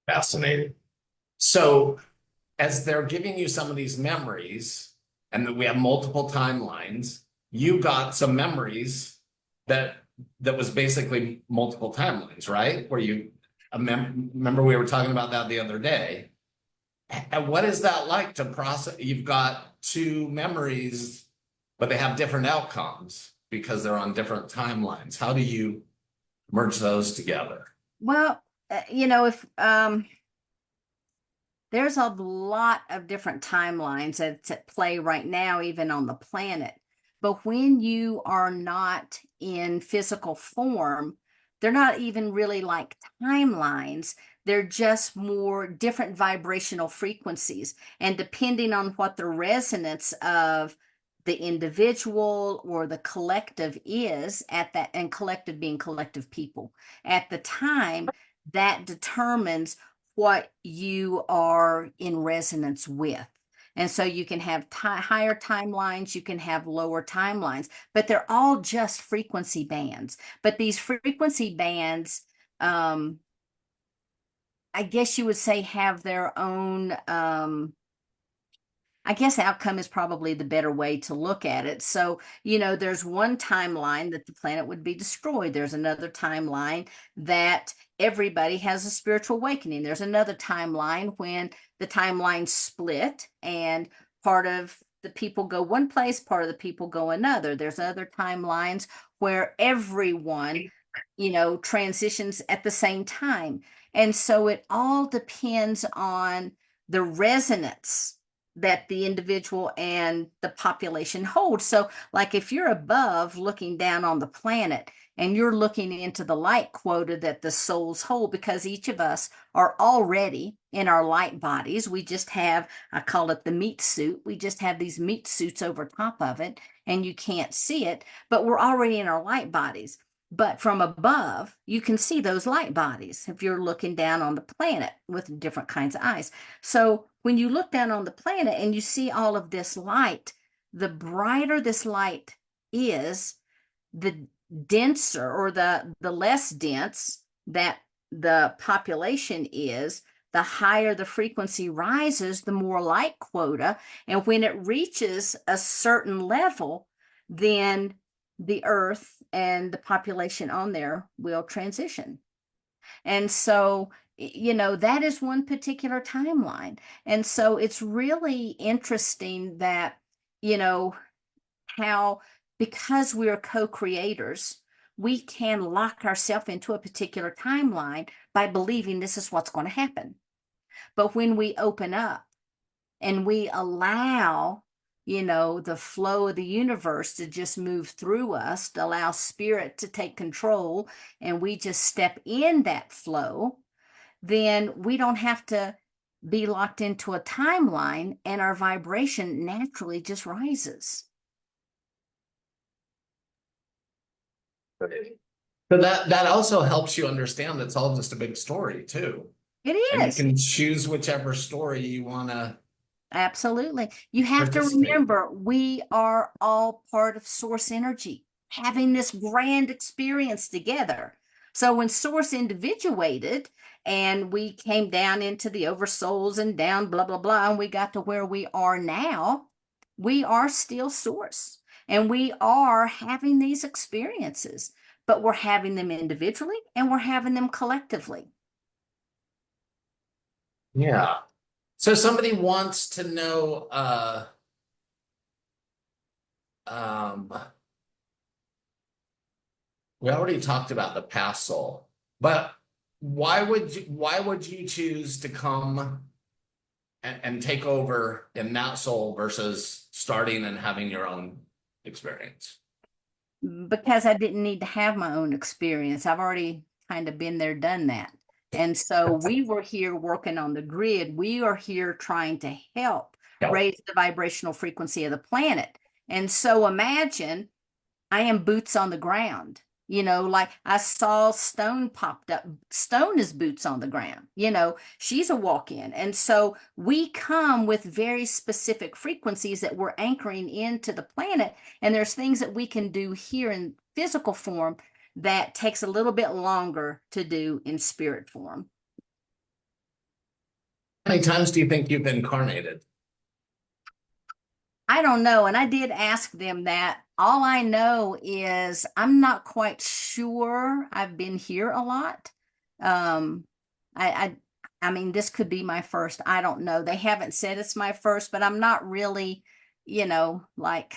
Fascinating. So as they're giving you some of these memories, and that we have multiple timelines, you got some memories that was basically multiple timelines, right? Where you remember we were talking about that the other day. And what is that like to process? You've got two memories, but they have different outcomes because they're on different timelines. How do you merge those together? Well, if there's a lot of different timelines that's at play right now, even on the planet. But when you are not in physical form, they're not even really like timelines. They're just more different vibrational frequencies. And depending on what the resonance of the individual or the collective is at that, and collective being collective people at the time, that determines what you are in resonance with. And so you can have higher timelines, you can have lower timelines, but they're all just frequency bands. But these frequency bands, I guess you would say, have their own, I guess outcome is probably the better way to look at it. So, there's one timeline that the planet would be destroyed. There's another timeline that everybody has a spiritual awakening. There's another timeline when the timelines split and part of the people go one place, part of the people go another. There's other timelines where everyone, transitions at the same time. And so it all depends on the resonance that the individual and the population hold. So, like if you're above looking down on the planet and you're looking into the light quota that the souls hold, because each of us are already in our light bodies. We just have, I call it the meat suit. We just have these meat suits over top of it, and you can't see it, but we're already in our light bodies. But from above, you can see those light bodies if you're looking down on the planet with different kinds of eyes. So when you look down on the planet and you see all of this light, the brighter this light is, the denser or the less dense that the population is, the higher the frequency rises, the more light quota. And when it reaches a certain level, then the earth and the population on there will transition. And so, that is one particular timeline. And so it's really interesting that, how, because we're co-creators, we can lock ourselves into a particular timeline by believing this is what's going to happen. But when we open up and we allow, the flow of the universe to just move through us, to allow spirit to take control, and we just step in that flow, then we don't have to be locked into a timeline, and our vibration naturally just rises. So that also helps you understand that's all just a big story too. It And you is. can choose whichever story you want to. Absolutely. You have to Participate. remember, we are all part of source energy, having this grand experience together. So when source individuated and we came down into the oversouls and down, blah, blah, blah, and we got to where we are now, we are still source. And we are having these experiences, but we're having them individually and we're having them collectively. Yeah. So somebody wants to know um, we already talked about the past soul, but why would you choose to come and take over in that soul versus starting and having your own experience? Because I didn't need to have my own experience. I've already kind of been there, done that. And so we were here working on the grid. We are here trying to help raise the vibrational frequency of the planet. And so imagine I am boots on the ground. Like I saw Stone popped up. Stone is boots on the ground. She's a walk-in. And so we come with very specific frequencies that we're anchoring into the planet. And there's things that we can do here in physical form that takes a little bit longer to do in spirit form. How many times do you think you've incarnated? I don't know. And I did ask them that. All I know is I'm not quite sure. I've been here a lot. Um, I mean, this could be my first. I don't know. They haven't said it's my first, but I'm not really, like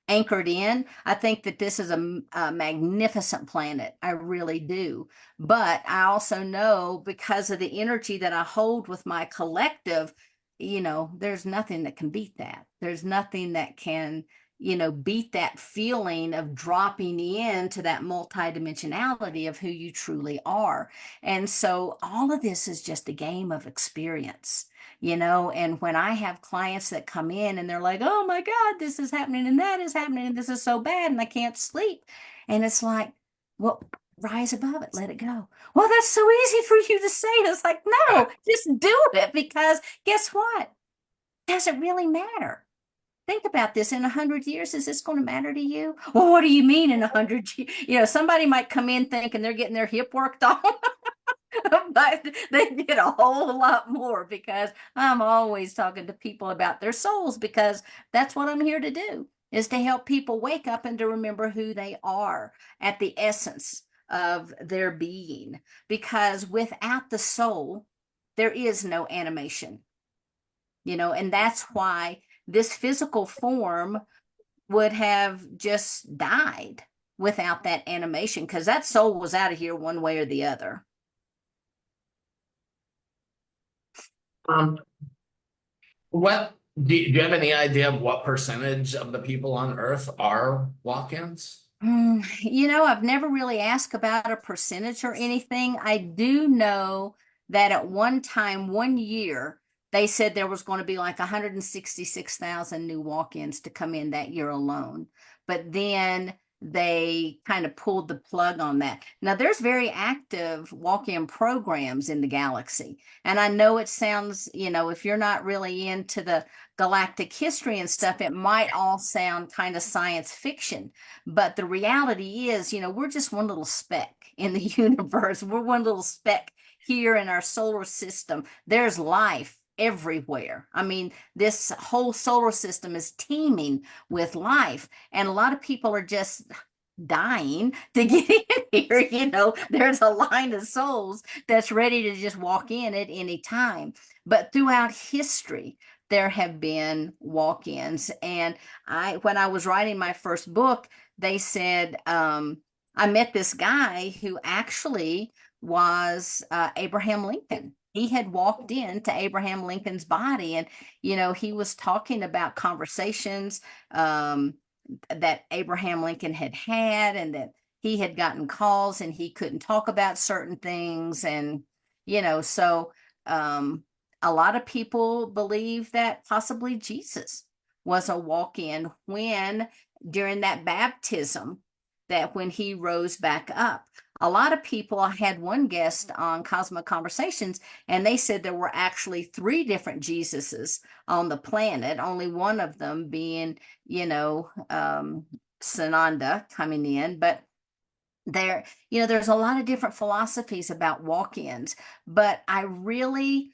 anchored in. I think that this is a magnificent planet. I really do. But I also know because of the energy that I hold with my collective, there's nothing that can beat that. There's nothing that can, beat that feeling of dropping into that multidimensionality of who you truly are. And so all of this is just a game of experience. And when I have clients that come in and they're like, oh my God, this is happening and that is happening and this is so bad and I can't sleep. And it's like, well, rise above it, let it go. Well, that's so easy for you to say. And it's like, no, just do it because guess what? Does it really matter? Think about this. In 100 years, is this going to matter to you? Well, what do you mean in 100 years? Somebody might come in thinking they're getting their hip worked on. But they did a whole lot more because I'm always talking to people about their souls because that's what I'm here to do, is to help people wake up and to remember who they are at the essence of their being. Because without the soul, there is no animation, and that's why this physical form would have just died without that animation because that soul was out of here one way or the other. What do you have any idea of what percentage of the people on Earth are walk-ins? I've never really asked about a percentage or anything. I do know that at one time, one year, they said there was going to be like 166,000 new walk-ins to come in that year alone. But then they kind of pulled the plug on that. Now, there's very active walk-in programs in the galaxy. And I know it sounds, if you're not really into the galactic history and stuff, it might all sound kind of science fiction. But the reality is, we're just one little speck in the universe. We're one little speck here in our solar system. There's life everywhere. I mean, this whole solar system is teeming with life, and a lot of people are just dying to get in here. There's a line of souls that's ready to just walk in at any time. But throughout history, there have been walk-ins. And when I was writing my first book, they said, I met this guy who actually was Abraham Lincoln. He had walked into Abraham Lincoln's body, and he was talking about conversations that Abraham Lincoln had, and that he had gotten calls and he couldn't talk about certain things, and so a lot of people believe that possibly Jesus was a walk-in when during that baptism, that when he rose back up. A lot of people, I had one guest on Cosmic Conversations, and they said there were actually 3 different Jesuses on the planet, only one of them being, Sananda coming in. But there's a lot of different philosophies about walk-ins, but I really,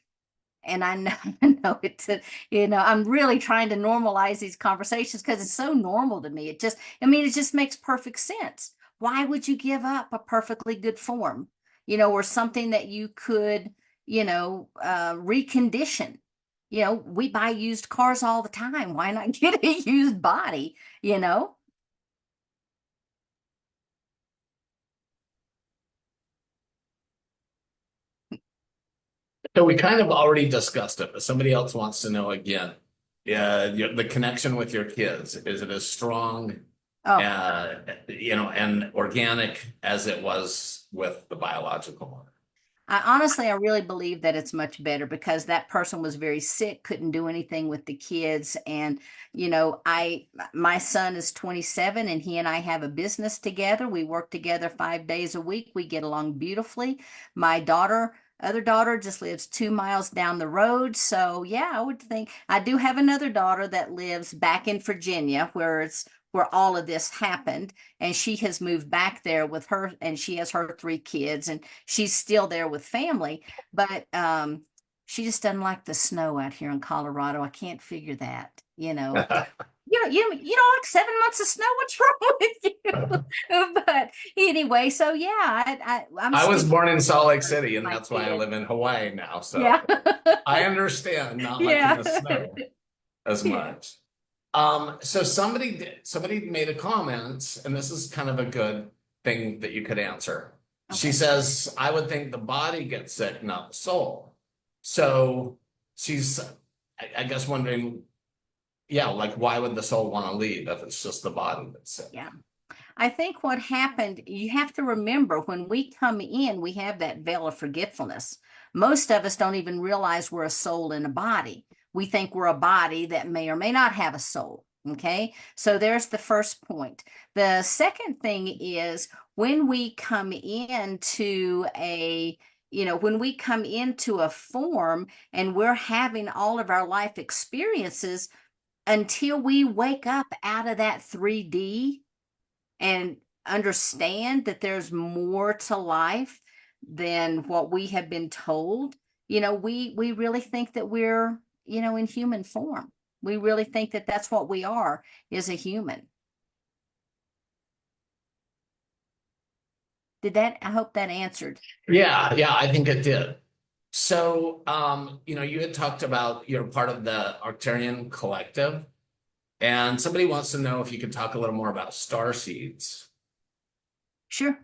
and I know, I'm really trying to normalize these conversations because it's so normal to me. It just makes perfect sense. Why would you give up a perfectly good form, or something that you could, recondition? You know, we buy used cars all the time. Why not get a used body, you know? So we kind of already discussed it, but somebody else wants to know again. Yeah, the connection with your kids, is it as strong, Oh, uh, and organic as it was with the biological one? I really believe that it's much better because that person was very sick, couldn't do anything with the kids. And, my son is 27 and he and I have a business together. We work together 5 days a week. We get along beautifully. My other daughter just lives 2 miles down the road. So yeah, I would think I do have another daughter that lives back in Virginia where all of this happened. And she has moved back there with her and she has her 3 kids and she's still there with family, but she just doesn't like the snow out here in Colorado. I can't figure that, you know. You don't like 7 months of snow. What's wrong with you? But anyway, so yeah, I'm I still was born in Salt Lake City, and my that's why I kid. live in Hawaii now. So Yeah. I understand not liking Yeah. the snow as Yeah. much. So somebody made a comment, and this is kind of a good thing that you could answer. She Okay. says, I would think the body gets sick, not the soul. So she's, I guess, wondering, yeah, like why would the soul want to leave if it's just the body that's sick? Yeah. I think what happened, you have to remember when we come in, we have that veil of forgetfulness. Most of us don't even realize we're a soul in a body. We think we're a body that may or may not have a soul. Okay. So there's the first point. The second thing is when we come into when we come into a form and we're having all of our life experiences until we wake up out of that 3D and understand that there's more to life than what we have been told, we really think that we're, in human form. We really think that that's what we are, is a human. I hope that answered. Yeah, yeah, I think it did. So, you had talked about you're part of the Arcturian collective, and somebody wants to know if you could talk a little more about star seeds. Sure.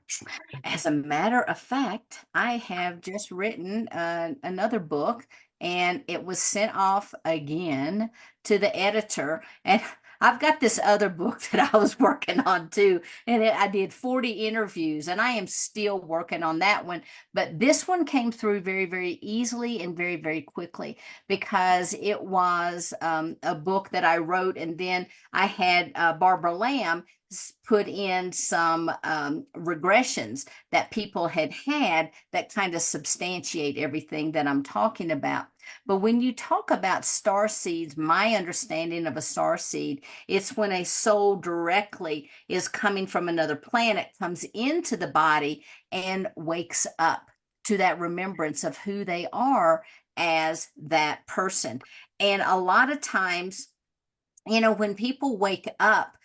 As a matter of fact, I have just written another book and it was sent off again to the editor. And I've got this other book that I was working on too. And I did 40 interviews and I am still working on that one. But this one came through very, very easily and very, very quickly because it was a book that I wrote. And then I had Barbara Lamb put in some regressions that people had that kind of substantiate everything that I'm talking about. But when you talk about star seeds, my understanding of a star seed, it's when a soul directly is coming from another planet, comes into the body and wakes up to that remembrance of who they are as that person. And a lot of times, when people wake up,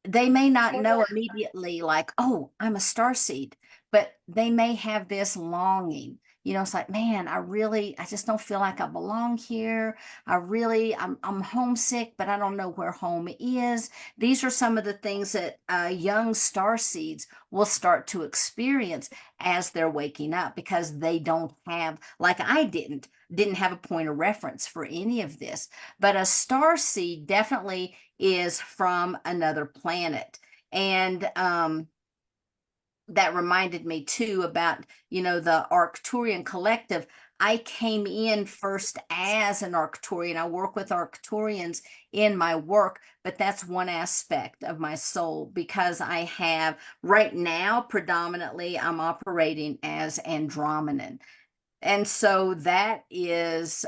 they may not know immediately, like, oh, I'm a star seed, but they may have this longing. It's like, man, I just don't feel like I belong here. I'm homesick, but I don't know where home is. These are some of the things that young star seeds will start to experience as they're waking up because they don't have, like I didn't have a point of reference for any of this. But a star seed definitely is from another planet. And that reminded me too about, the Arcturian collective. I came in first as an Arcturian. I work with Arcturians in my work, but that's one aspect of my soul because I have right now predominantly I'm operating as Andromedan. And so that is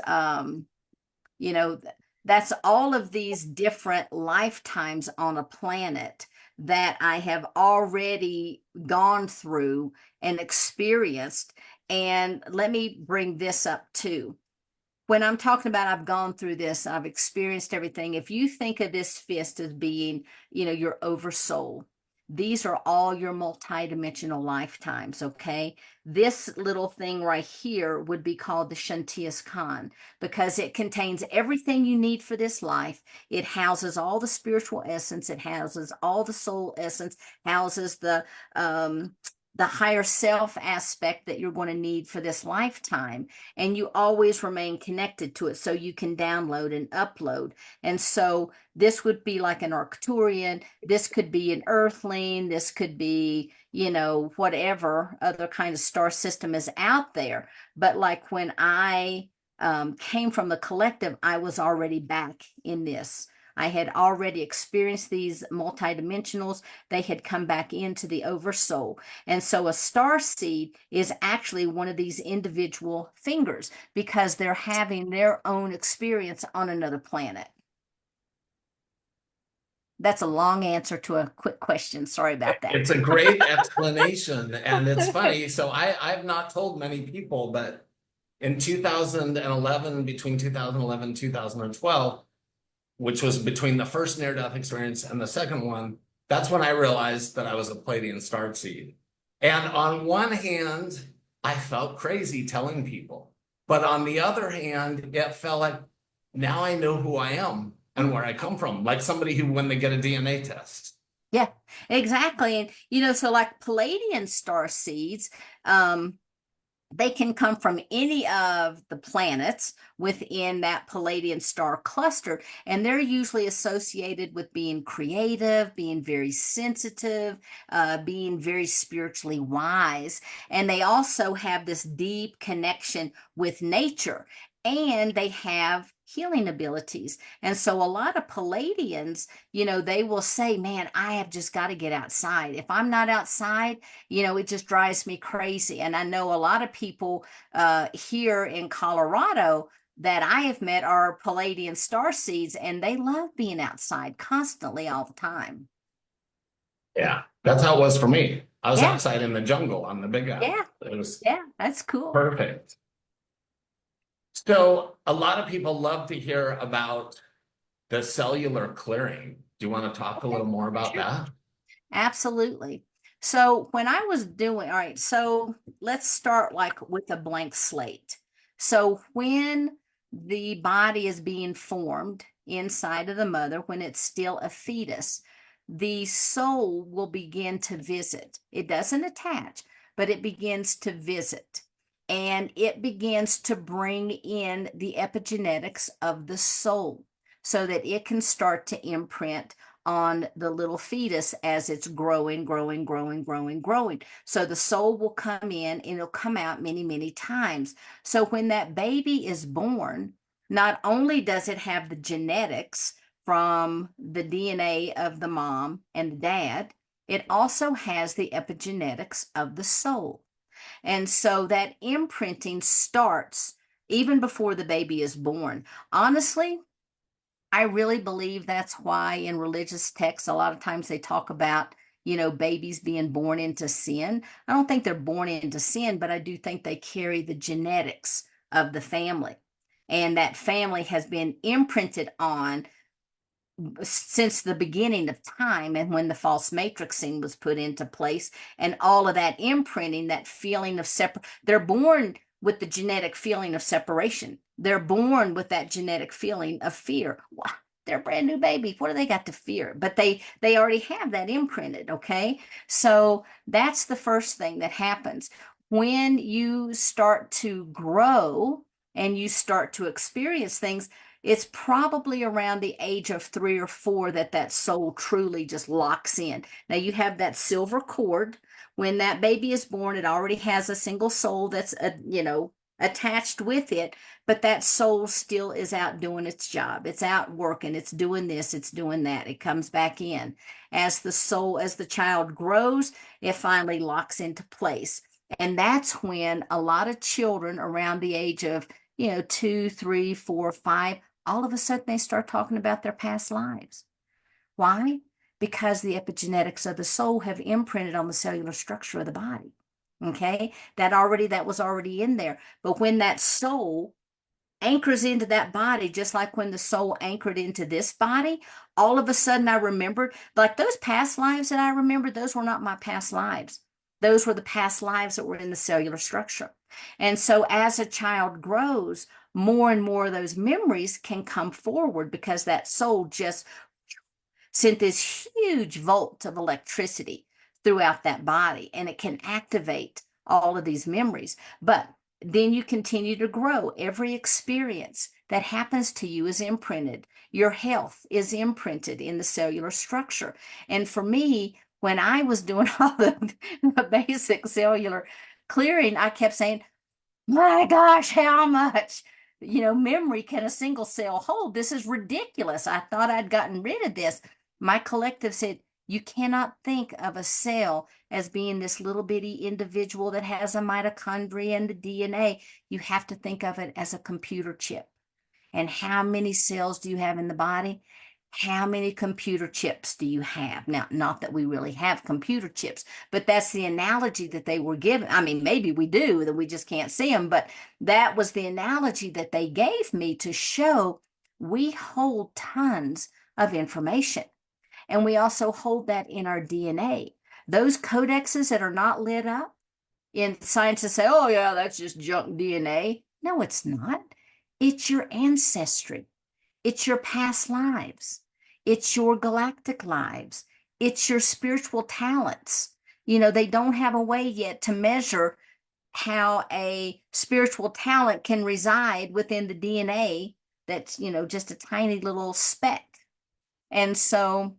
you know, that's all of these different lifetimes on a planet that I have already gone through and experienced. And let me bring this up too. When I'm talking about I've gone through this, I've experienced everything. If you think of this fist as being, your oversoul, these are all your multidimensional lifetimes, okay? This little thing right here would be called the Shantias Khan because it contains everything you need for this life. It houses all the spiritual essence, it houses all the soul essence, houses the higher self aspect that you're going to need for this lifetime. And you always remain connected to it so you can download and upload. And so this would be like an Arcturian. This could be an Earthling. This could be, you know, whatever other kind of star system is out there. But like when I came from the collective, I was already back in this. I had already experienced these multidimensionals. They had come back into the oversoul. And so a star seed is actually one of these individual fingers because they're having their own experience on another planet. That's a long answer to a quick question. Sorry about that. It's a great explanation. And it's funny. So I've not told many people, but in 2011, between 2011 and 2012, which was between the first near-death experience and the second one, that's when I realized that I was a Pleiadian star seed. And on one hand, I felt crazy telling people. But on the other hand, it felt like now I know who I am and where I come from, like somebody who, when they get a DNA test. Yeah, exactly. And, you know, so like Pleiadian star seeds, they can come from any of the planets within that Pleiadian star cluster, and they're usually associated with being creative, being very sensitive, being very spiritually wise. And they also have this deep connection with nature, and they have healing abilities. And so a lot of Pleiadians, you know, they will say, man, I have just got to get outside. If I'm not outside, you know, it just drives me crazy. And I know a lot of people here in Colorado that I have met are Pleiadian star seeds, and they love being outside constantly all the time. Yeah, that's how it was for me. I was Yeah, outside in the jungle on the Big Island. yeah, It was yeah, that's cool. perfect. So a lot of people love to hear about the cellular clearing. Do you want to talk a Okay, little more about sure. that? Absolutely. So when I was doing, all right, so let's start like with a blank slate. So when the body is being formed inside of the mother, when it's still a fetus, the soul will begin to visit. It doesn't attach, but it begins to visit. And it begins to bring in the epigenetics of the soul so that it can start to imprint on the little fetus as it's growing, growing, growing, growing, growing. So the soul will come in and it'll come out many, many times. So when that baby is born, not only does it have the genetics from the DNA of the mom and the dad, it also has the epigenetics of the soul. And so that imprinting starts even before the baby is born. Honestly, I really believe that's why in religious texts, a lot of times they talk about, you know, babies being born into sin. I don't think they're born into sin, but I do think they carry the genetics of the family. And that family has been imprinted on since the beginning of time and when the false matrixing was put into place and all of that imprinting, that feeling of separate, they're born with the genetic feeling of separation. They're born with that genetic feeling of fear. Wow, they're a brand new baby. What do they got to fear? But they already have that imprinted, okay? So that's the first thing that happens. When you start to grow and you start to experience things, it's probably around the age of 3 or 4 that that soul truly just locks in. Now you have that silver cord. When that baby is born, it already has a single soul that's, you know, attached with it, but that soul still is out doing its job. It's out working. It's doing this. It's doing that. It comes back in. As the soul, as the child grows, it finally locks into place. And that's when a lot of children around the age of, you know, 2, 3, 4, 5, all of a sudden they start talking about their past lives. Why? Because the epigenetics of the soul have imprinted on the cellular structure of the body. Okay, that was already in there. But when that soul anchors into that body, just like when the soul anchored into this body. All of a sudden, I remembered, like those past lives that I remembered, those were not my past lives. Those were the past lives that were in the cellular structure. And so as a child grows, more and more of those memories can come forward because that soul just sent this huge volt of electricity throughout that body, and it can activate all of these memories. But then you continue to grow. Every experience that happens to you is imprinted. Your health is imprinted in the cellular structure. And for me, when I was doing all the basic cellular clearing, I kept saying, my gosh, how much, memory can a single cell hold? This is ridiculous. I thought I'd gotten rid of this. My collective said, you cannot think of a cell as being this little bitty individual that has a mitochondria and the DNA. You have to think of it as a computer chip. And how many cells do you have in the body? How many computer chips do you have? Now, not that we really have computer chips, but that's the analogy that they were given. I mean, maybe we do, that we just can't see them, but that was the analogy that they gave me to show we hold tons of information. And we also hold that in our DNA. Those codexes that are not lit up, in scientists say, oh, yeah, that's just junk DNA. No, it's not. It's your ancestry. It's your past lives. It's your galactic lives. It's your spiritual talents. They don't have a way yet to measure how a spiritual talent can reside within the DNA that's, just a tiny little speck. And so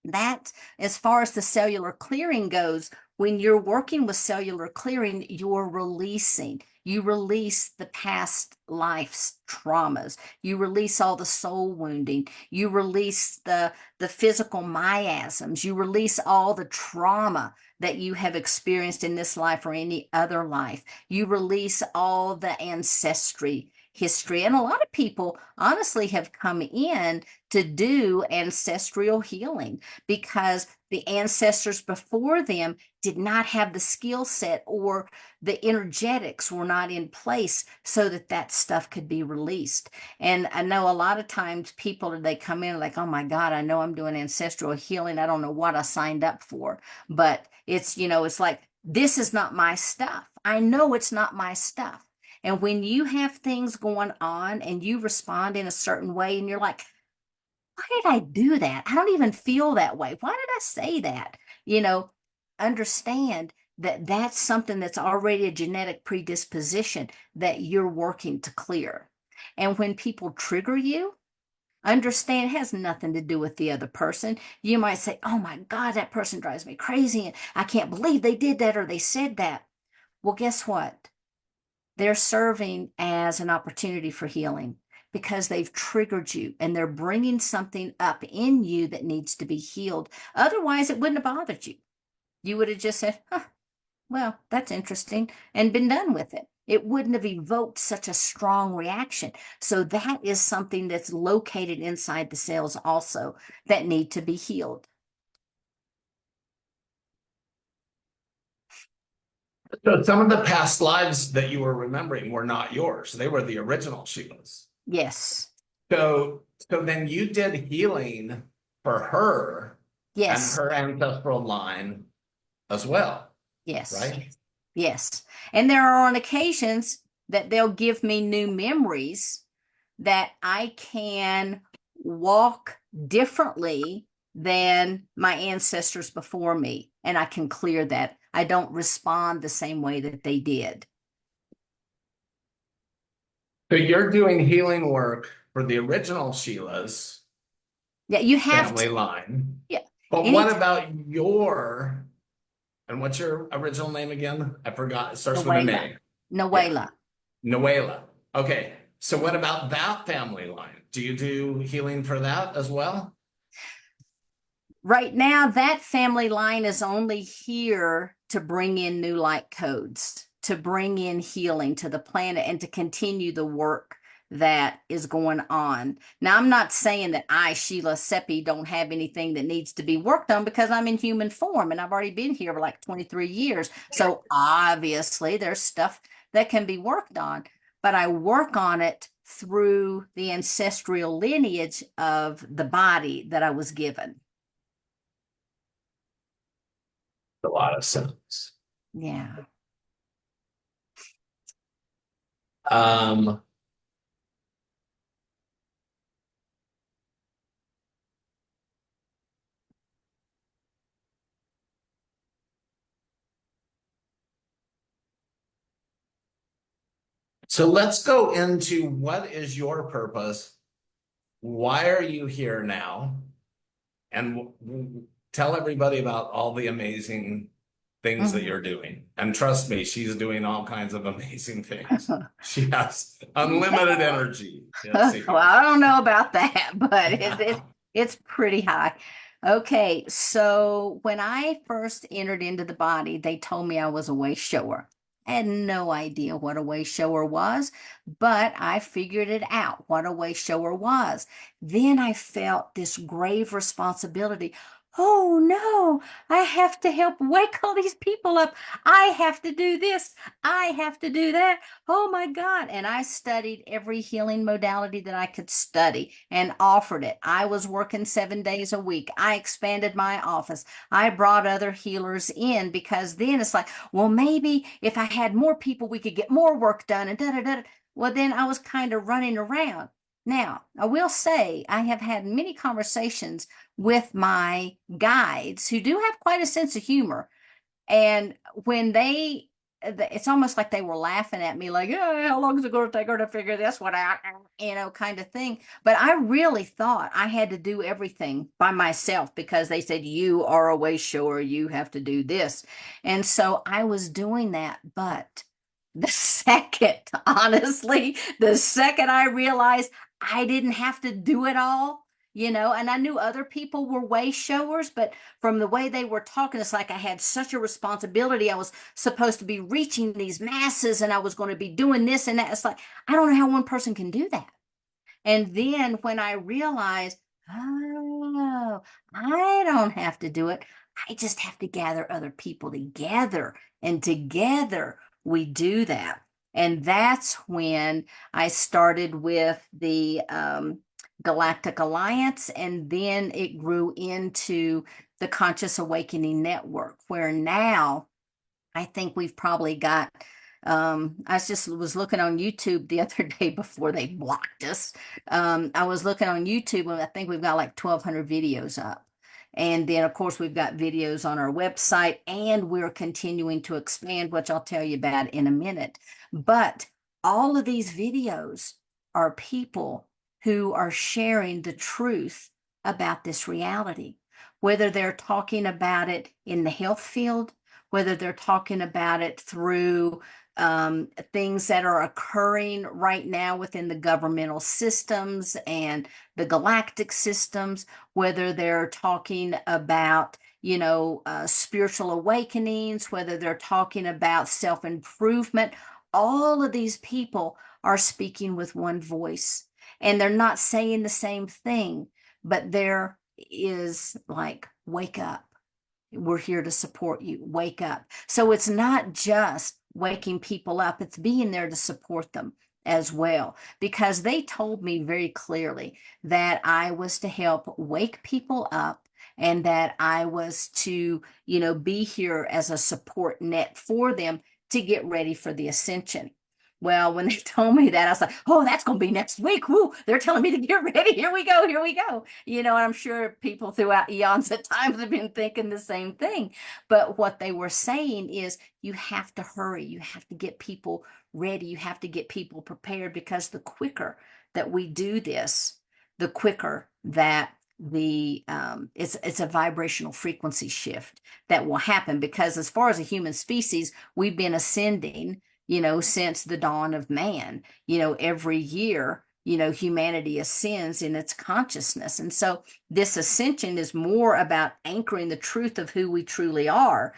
that, as far as the cellular clearing goes, when you're working with cellular clearing, you're releasing. You release the past life's traumas. You release all the soul wounding. You release the physical miasms. You release all the trauma that you have experienced in this life or any other life. You release all the ancestry history. And a lot of people honestly have come in to do ancestral healing because the ancestors before them did not have the skill set, or the energetics were not in place so that that stuff could be released. And I know a lot of times people, they come in like, oh my God, I know I'm doing ancestral healing. I don't know what I signed up for, but it's, it's like, this is not my stuff. I know it's not my stuff. And when you have things going on and you respond in a certain way and you're like, why did I do that? I don't even feel that way. Why did I say that? Understand that that's something that's already a genetic predisposition that you're working to clear. And when people trigger you, understand it has nothing to do with the other person. You might say, oh my God, that person drives me crazy, and I can't believe they did that or they said that. Well, guess what? They're serving as an opportunity for healing because they've triggered you and they're bringing something up in you that needs to be healed. Otherwise, it wouldn't have bothered you. You would have just said, well, that's interesting, and been done with it. It wouldn't have evoked such a strong reaction. So that is something that's located inside the cells also that need to be healed. So some of the past lives that you were remembering were not yours. They were the original Sheilas. Yes. So then you did healing for her Yes. and her ancestral line as well. Yes. Right? Yes. And there are on occasions that they'll give me new memories that I can walk differently than my ancestors before me, and I can clear that. I don't respond the same way that they did. So you're doing healing work for the original Sheilas. Yeah, you have family to. line. Yeah. But what about and what's your original name again? I forgot. It starts with an A. Nawaila. Nawaila. Okay. So what about that family line? Do you do healing for that as well? Right now, that family line is only here to bring in new light codes, to bring in healing to the planet, and to continue the work that is going on. Now, I'm not saying that I, Sheila Seppi, don't have anything that needs to be worked on, because I'm in human form and I've already been here for like 23 years. So obviously there's stuff that can be worked on, but I work on it through the ancestral lineage of the body that I was given. A lot of sense. Yeah. So let's go into what is your purpose? Why are you here now? And tell everybody about all the amazing things that you're doing. And trust me, she's doing all kinds of amazing things. She has unlimited energy. Well, I don't know about that, but it's pretty high. Okay, so when I first entered into the body, they told me I was a way shower. I had no idea what a way shower was, but I figured it out what a way shower was. Then I felt this grave responsibility. Oh no, I have to help wake all these people up. I have to do this. I have to do that. Oh my God. And I studied every healing modality that I could study and offered it. I was working 7 days a week. I expanded my office. I brought other healers in because then it's like, well, maybe if I had more people, we could get more work done and da da da. Well, then I was kind of running around. Now, I will say I have had many conversations with my guides who do have quite a sense of humor. And when it's almost like they were laughing at me, like, oh, how long is it going to take her to figure this one out? Kind of thing. But I really thought I had to do everything by myself because they said, you are a way shower, you have to do this. And so I was doing that. But honestly, the second I realized I didn't have to do it all, and I knew other people were way showers, but from the way they were talking, it's like I had such a responsibility. I was supposed to be reaching these masses and I was going to be doing this and that. It's like, I don't know how one person can do that. And then when I realized, oh, I don't have to do it. I just have to gather other people together, and together we do that. And that's when I started with the Galactic Alliance, and then it grew into the Conscious Awakening Network, where now I think we've probably got, I just was looking on YouTube the other day before they blocked us. I was looking on YouTube and I think we've got like 1,200 videos up. And then, of course, we've got videos on our website and we're continuing to expand, which I'll tell you about in a minute. But all of these videos are people who are sharing the truth about this reality, whether they're talking about it in the health field, whether they're talking about it through things that are occurring right now within the governmental systems and the galactic systems, whether they're talking about, spiritual awakenings, whether they're talking about self-improvement. All of these people are speaking with one voice, and they're not saying the same thing, but there is like, wake up. We're here to support you. Wake up. So it's not just waking people up, it's being there to support them as well. Because they told me very clearly that I was to help wake people up and that I was to, be here as a support net for them to get ready for the ascension. Well, when they told me that, I was like, oh, that's going to be next week. Woo, they're telling me to get ready. Here we go. Here we go. And I'm sure people throughout eons of times have been thinking the same thing. But what they were saying is you have to hurry. You have to get people ready. You have to get people prepared, because the quicker that we do this, the quicker that it's a vibrational frequency shift that will happen. Because as far as a human species, we've been ascending since the dawn of man. Every year, humanity ascends in its consciousness. And so this ascension is more about anchoring the truth of who we truly are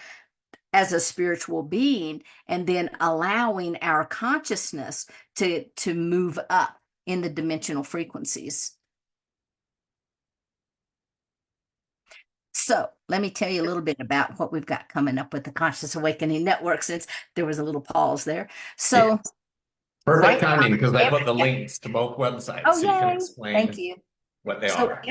as a spiritual being, and then allowing our consciousness to move up in the dimensional frequencies. So let me tell you a little bit about what we've got coming up with the Conscious Awakening Network, since there was a little pause there. So Perfect right now. timing because I put the links to both websites Oh, so you can yay. Thank explain you. what they So are.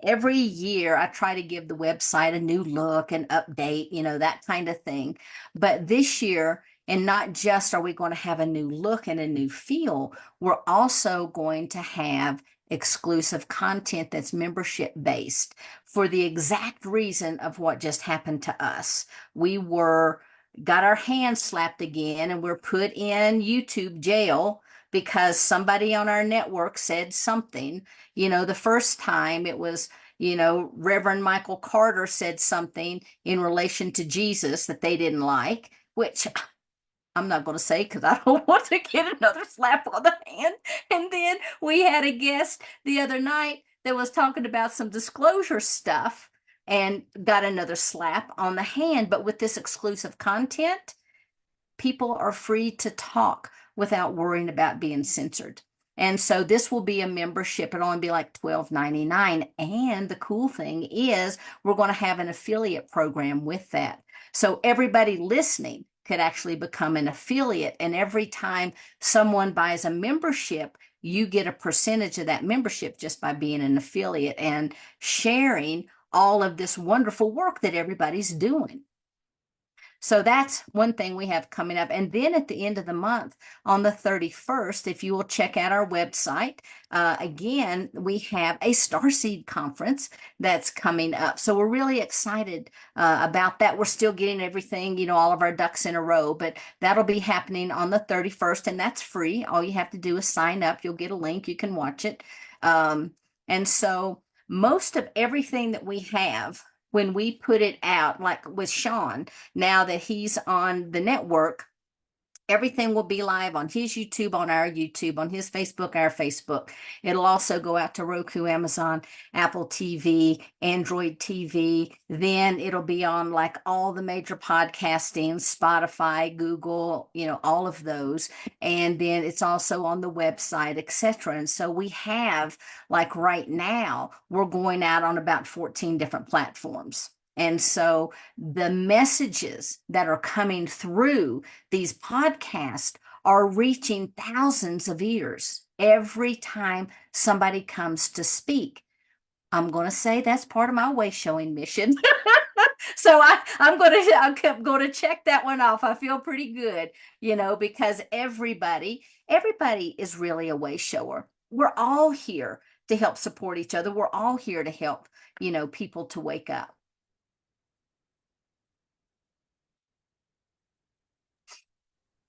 every year I try to give the website a new look and update, that kind of thing. But this year, and not just are we going to have a new look and a new feel, we're also going to have exclusive content that's membership based for the exact reason of what just happened to us. We got our hands slapped again and we're put in YouTube jail because somebody on our network said something. The first time it was, Reverend Michael Carter said something in relation to Jesus that they didn't like, which I'm not going to say because I don't want to get another slap on the hand. And then we had a guest the other night that was talking about some disclosure stuff and got another slap on the hand. But with this exclusive content, people are free to talk without worrying about being censored. And so this will be a membership. It'll only be like $12.99. And the cool thing is we're going to have an affiliate program with that. So everybody listening could actually become an affiliate. And every time someone buys a membership, you get a percentage of that membership just by being an affiliate and sharing all of this wonderful work that everybody's doing. So that's one thing we have coming up. And then at the end of the month, on the 31st, if you will check out our website, again, we have a Starseed conference that's coming up. So we're really excited about that. We're still getting everything, all of our ducks in a row, but that'll be happening on the 31st, and that's free. All you have to do is sign up. You'll get a link. You can watch it. And so most of everything that we have, when we put it out, like with Sean, now that he's on the network, everything will be live on his YouTube, on our YouTube, on his Facebook, our Facebook. It'll also go out to Roku, Amazon, Apple TV, Android TV. Then it'll be on like all the major podcasting, Spotify, Google, all of those. And then it's also on the website, etc. And so we have, like right now, we're going out on about 14 different platforms. And so the messages that are coming through these podcasts are reaching thousands of ears every time somebody comes to speak. I'm going to say that's part of my way showing mission. So I'm going to check that one off. I feel pretty good, because everybody is really a way shower. We're all here to help support each other. We're all here to help, people to wake up.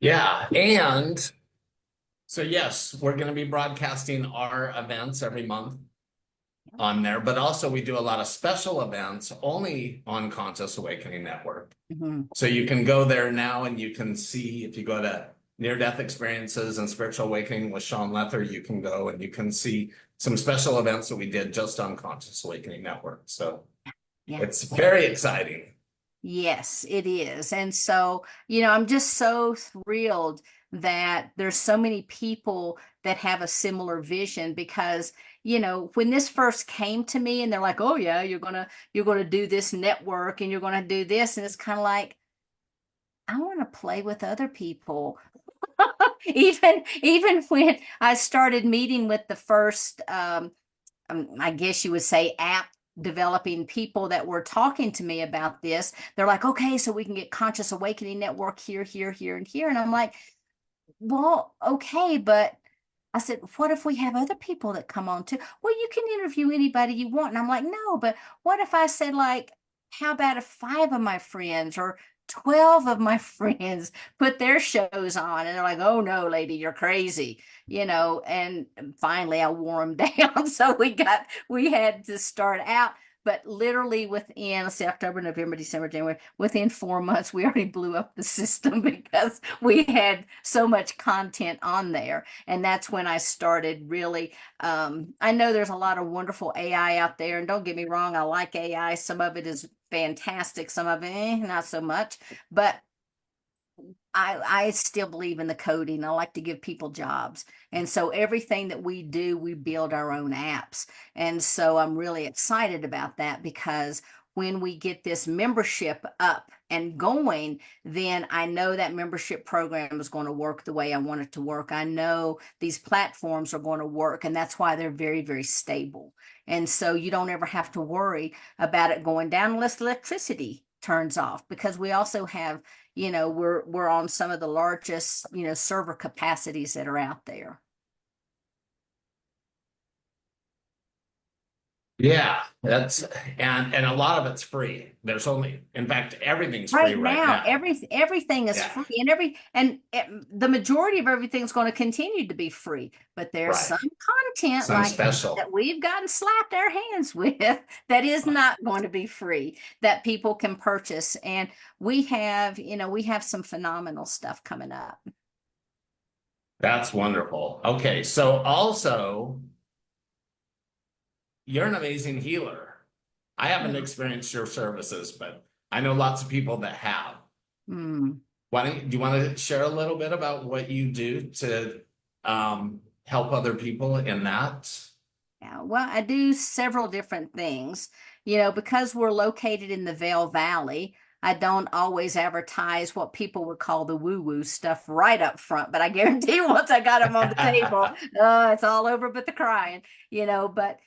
Yeah. And so, yes, we're going to be broadcasting our events every month on there, but also we do a lot of special events only on Conscious Awakening Network. Mm-hmm. So you can go there now and you can see, if you go to Near-Death Experiences and Spiritual Awakening with Sean Lether, you can go and you can see some special events that we did just on Conscious Awakening Network. So it's very exciting. Yes, it is. And so, I'm just so thrilled that there's so many people that have a similar vision because, when this first came to me and they're like, "Oh yeah, you're going to do this network and you're going to do this." And it's kind of like, I want to play with other people. Even when I started meeting with the first I guess you would say app developing people that were talking to me about this, they're like, "Okay, so we can get Conscious Awakening Network here, here, here, and here." And I'm like, "Well, okay, but," I said, "What if we have other people that come on too?" "Well, you can interview anybody you want." And I'm like, "No, but what if I said, like, how about if 5 of my friends or 12 of my friends put their shows on?" And they're like, "Oh no, lady, you're crazy." And finally I wore them down. So we had to start out, but literally within, let's see, October, November, December, January, within 4 months, we already blew up the system because we had so much content on there. And that's when I started really, I know there's a lot of wonderful AI out there, and don't get me wrong, I like AI. Some of it is fantastic, some of it, not so much, but I still believe in the coding. I like to give people jobs. And so everything that we do, we build our own apps. And so I'm really excited about that because when we get this membership up and going, then I know that membership program is going to work the way I want it to work. I know these platforms are going to work, and that's why they're very, very stable. And so you don't ever have to worry about it going down unless electricity turns off, because we also have, we're on some of the largest, server capacities that are out there. Yeah, and a lot of it's free. There's only, in fact, everything's free right now. Everything is Yeah. free, and the majority of everything's going to continue to be free. But there's Right. some content Some like special. that we've gotten slapped our hands with that is not going to be free, that people can purchase. And we have some phenomenal stuff coming up. That's wonderful. Okay, so also, you're an amazing healer. I haven't experienced your services, but I know lots of people that have. Mm. Do you want to share a little bit about what you do to help other people in that? Yeah, well, I do several different things. Because we're located in the Vail Valley, I don't always advertise what people would call the woo-woo stuff right up front, but I guarantee you once I got them on the table, it's all over but the crying, but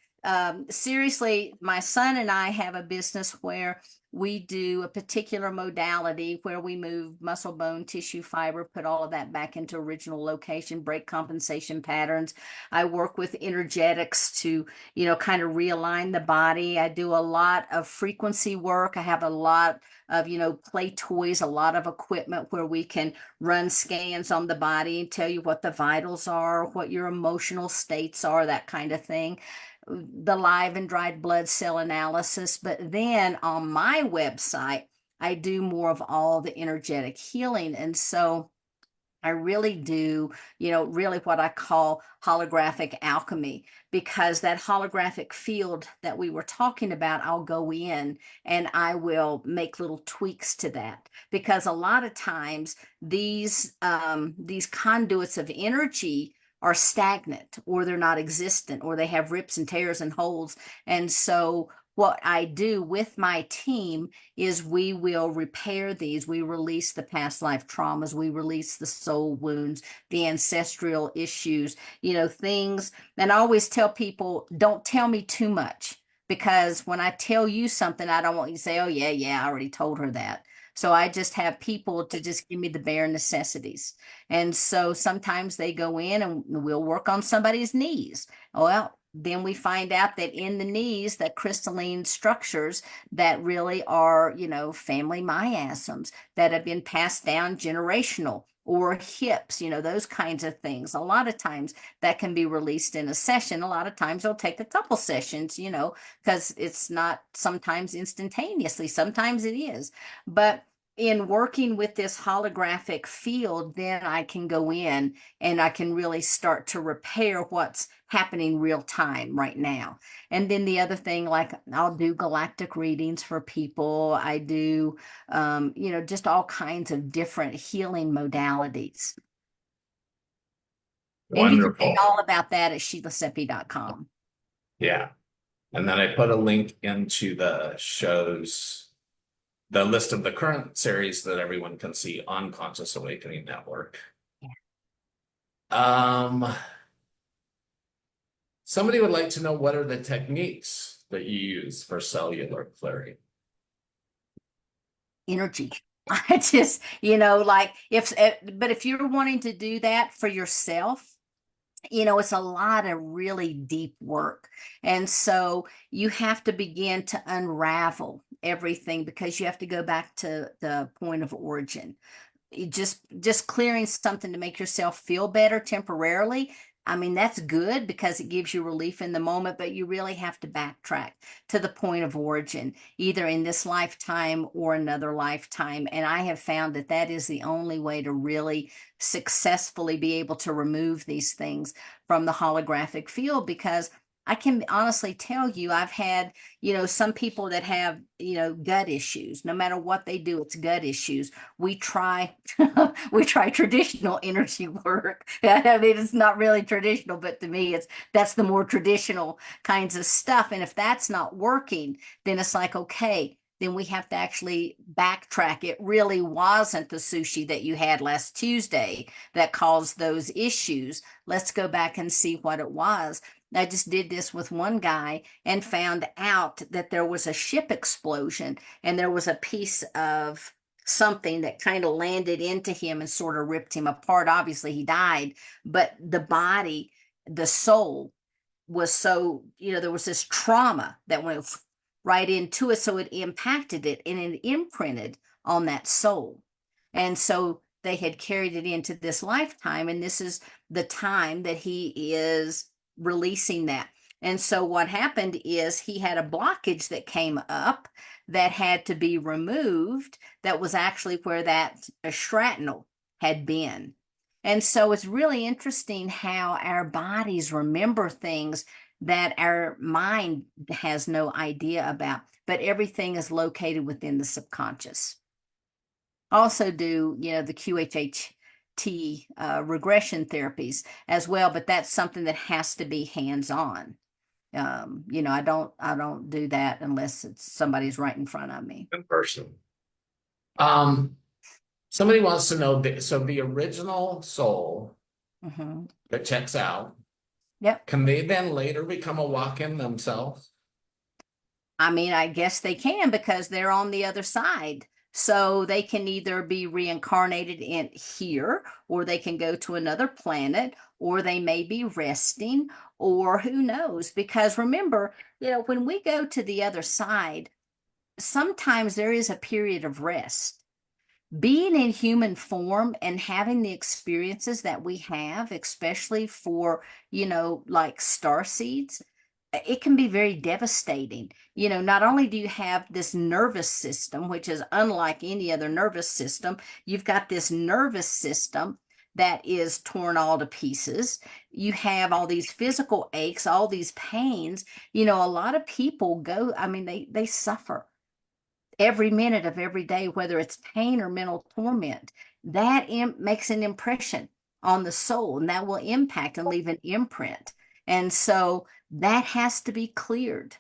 seriously, my son and I have a business where we do a particular modality where we move muscle, bone, tissue, fiber, put all of that back into original location, break compensation patterns. I work with energetics to, kind of realign the body. I do a lot of frequency work. I have a lot of, play toys, a lot of equipment where we can run scans on the body and tell you what the vitals are, what your emotional states are, that kind of thing, the live and dried blood cell analysis. But then on my website, I do more of all the energetic healing. And so I really do, really what I call holographic alchemy, because that holographic field that we were talking about, I'll go in and I will make little tweaks to that, because a lot of times these conduits of energy are stagnant, or they're not existent, or they have rips and tears and holes. And so what I do with my team is we will repair these. We release the past life traumas. We release the soul wounds, the ancestral issues, things. And I always tell people, don't tell me too much, because when I tell you something, I don't want you to say, oh, yeah, I already told her that. So I just have people to just give me the bare necessities. And so sometimes they go in and we'll work on somebody's knees. Well, then we find out that in the knees, that crystalline structures that really are, family miasms that have been passed down generational, or hips, those kinds of things. A lot of times that can be released in a session. A lot of times it'll take a couple sessions, because it's not sometimes instantaneously. Sometimes it is. But in working with this holographic field, then I can go in and I can really start to repair what's happening real time right now. And then the other thing, like I'll do galactic readings for people. I do, just all kinds of different healing modalities. And you can Wonderful. read all about that at SheilaSeppi.com. Yeah. And then I put a link into the list of the current series that everyone can see on Conscious Awakening Network. Yeah. Somebody would like to know, what are the techniques that you use for cellular clearing? Energy. I just, but if you're wanting to do that for yourself, it's a lot of really deep work. And so you have to begin to unravel everything, because you have to go back to the point of origin. Just clearing something to make yourself feel better temporarily, I mean, that's good because it gives you relief in the moment, but you really have to backtrack to the point of origin, either in this lifetime or another lifetime. And I have found that that is the only way to really successfully be able to remove these things from the holographic field, because I can honestly tell you, I've had, some people that have, gut issues. No matter what they do, it's gut issues. We try, we try traditional energy work. I mean, it's not really traditional, but to me, that's the more traditional kinds of stuff. And if that's not working, then it's like, okay, then we have to actually backtrack. It really wasn't the sushi that you had last Tuesday that caused those issues. Let's go back and see what it was. I just did this with one guy and found out that there was a ship explosion and there was a piece of something that kind of landed into him and sort of ripped him apart. Obviously, he died, but the body, the soul was so, there was this trauma that went right into it. So it impacted it and it imprinted on that soul. And so they had carried it into this lifetime. And this is the time that he is releasing that. And so what happened is he had a blockage that came up that had to be removed. That was actually where that shrapnel had been. And so it's really interesting how our bodies remember things that our mind has no idea about, but everything is located within the subconscious. Also do, the QHHT regression therapies as well, but that's something that has to be hands-on. I don't do that unless it's somebody's right in front of me. In person. Somebody wants to know, so the original soul that checks out, Yep. can they then later become awaken themselves? I mean, I guess they can because they're on the other side. So they can either be reincarnated in here, or they can go to another planet, or they may be resting, or who knows? Because remember, when we go to the other side, sometimes there is a period of rest. Being in human form and having the experiences that we have, especially for, like star seeds, it can be very devastating. Not only do you have this nervous system, which is unlike any other nervous system, you've got this nervous system that is torn all to pieces. You have all these physical aches, all these pains. A lot of people they suffer every minute of every day, whether it's pain or mental torment. That makes an impression on the soul, and that will impact and leave an imprint. And so that has to be cleared.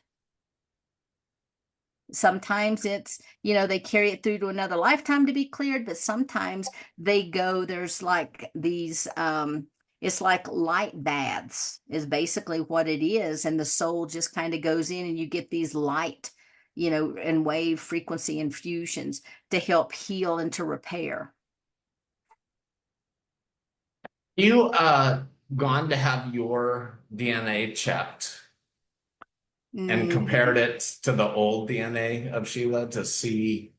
Sometimes it's, they carry it through to another lifetime to be cleared, but sometimes there's like these, it's like light baths is basically what it is. And the soul just kind of goes in and you get these light, and wave frequency infusions to help heal and to repair. You gone to have your DNA checked and compared it to the old DNA of Sheila to see?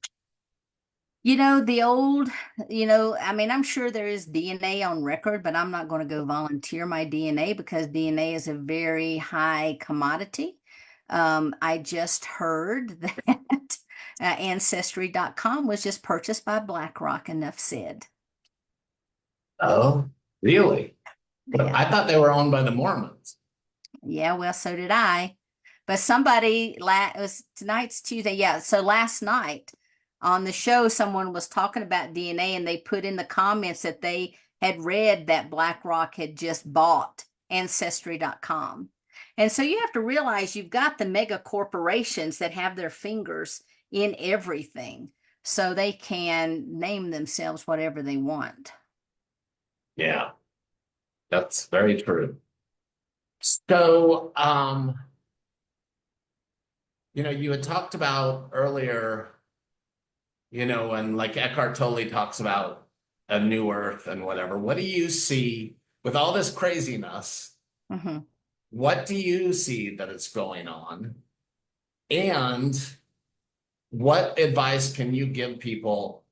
The old, I'm sure there is DNA on record, but I'm not going to go volunteer my DNA because DNA is a very high commodity. I just heard that Ancestry.com was just purchased by BlackRock, enough said. Oh, really? But Yeah. I thought they were owned by the Mormons. Yeah, well, so did I. But it was tonight's Tuesday. Yeah, so last night on the show, someone was talking about DNA and they put in the comments that they had read that BlackRock had just bought Ancestry.com. And so you have to realize you've got the mega corporations that have their fingers in everything, so they can name themselves whatever they want. Yeah, that's very true. So, you had talked about earlier, when like Eckhart Tolle talks about a new earth and whatever. What do you see with all this craziness? What do you see that is going on? And what advice can you give people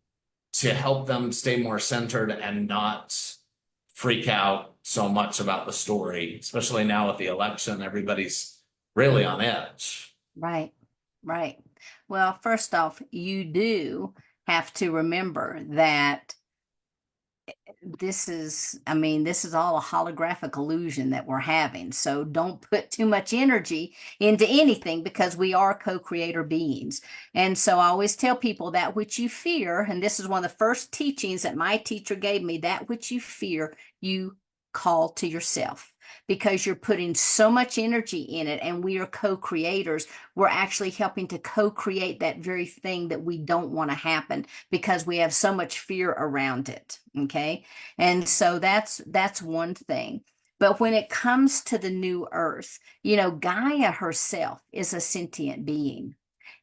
to help them stay more centered and not freak out so much about the story, especially now with the election? Everybody's really on edge. Right. Well, first off, you do have to remember that this is all a holographic illusion that we're having. So don't put too much energy into anything because we are co-creator beings. And so I always tell people that which you fear, and this is one of the first teachings that my teacher gave me, that which you fear, you call to yourself. because you're putting so much energy in it, and we are co-creators. We're actually helping to co-create that very thing that we don't want to happen because we have so much fear around it. Okay. And so that's one thing. But when it comes to the new earth, you know, Gaia herself is a sentient being,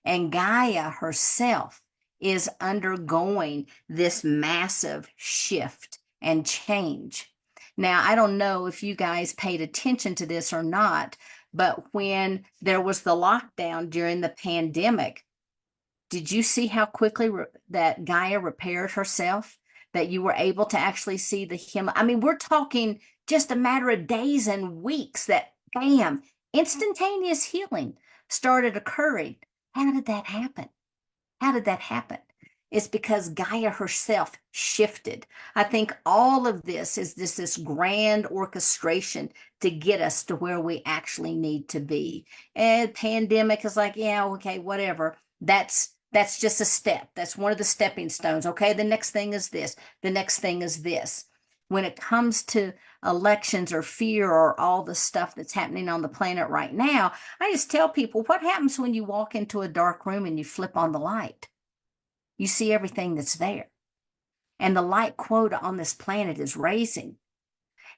and Gaia herself is undergoing this massive shift and change. Now, I don't know if you guys paid attention to this or not, but when there was the lockdown during the pandemic, did you see how quickly that Gaia repaired herself? That you were able to actually see the him. I mean, we're talking just a matter of days and weeks that bam, instantaneous healing started occurring. How did that happen? How did that happen? It's because Gaia herself shifted. I think all of this is this grand orchestration to get us to where we actually need to be. And pandemic is like, yeah, okay, whatever. That's just a step. That's one of the stepping stones. Okay, the next thing is this. The next thing is this. When it comes to elections or fear or all the stuff that's happening on the planet right now, I just tell people, what happens when you walk into a dark room and you flip on the light? You see everything that's there. And the light quota on this planet is raising.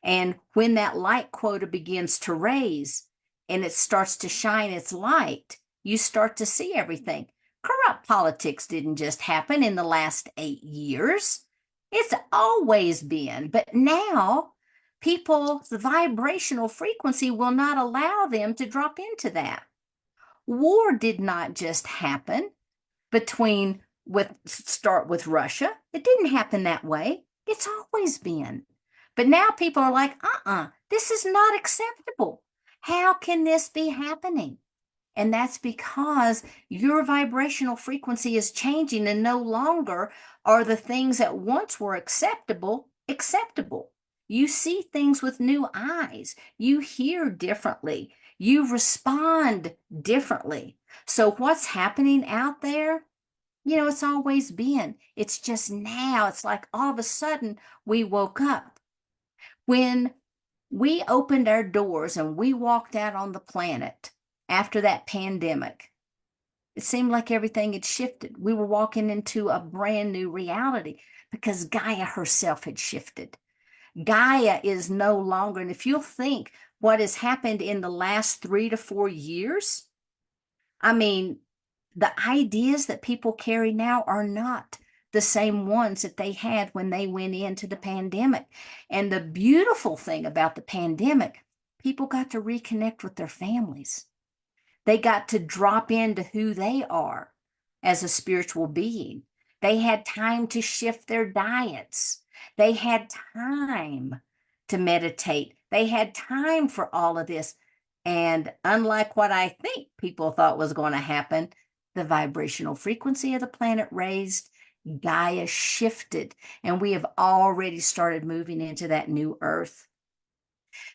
And when that light quota begins to raise and it starts to shine its light, you start to see everything. Corrupt politics didn't just happen in the last 8 years. It's always been. But now, people, the vibrational frequency will not allow them to drop into that. War did not just happen start with Russia. It didn't happen that way. It's always been. But now people are like, this is not acceptable. How can this be happening? And that's because your vibrational frequency is changing, and no longer are the things that once were acceptable. You see things with new eyes. You hear differently. You respond differently. So what's happening out there? You know, it's always been. It's just now. It's like all of a sudden we woke up. When we opened our doors and we walked out on the planet after that pandemic, it seemed like everything had shifted. We were walking into a brand new reality because Gaia herself had shifted. Gaia is no longer, and if you'll think what has happened in the last 3 to 4 years, I mean, the ideas that people carry now are not the same ones that they had when they went into the pandemic. And the beautiful thing about the pandemic, people got to reconnect with their families. They got to drop into who they are as a spiritual being. They had time to shift their diets. They had time to meditate. They had time for all of this. And unlike what I think people thought was going to happen, the vibrational frequency of the planet raised, Gaia shifted, and we have already started moving into that new earth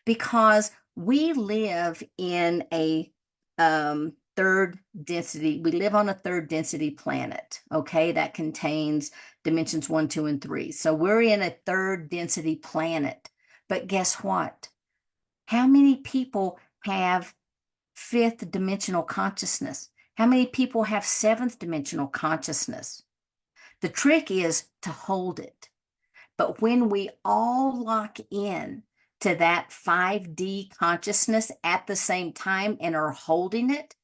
because we live in a third density. We live on a third density planet, okay, that contains dimensions 1, 2, and 3. So we're in a third density planet. But guess what? How many people have fifth dimensional consciousness? How many people have seventh dimensional consciousness? The trick is to hold it. But when we all lock in to that 5D consciousness at the same time and are holding it,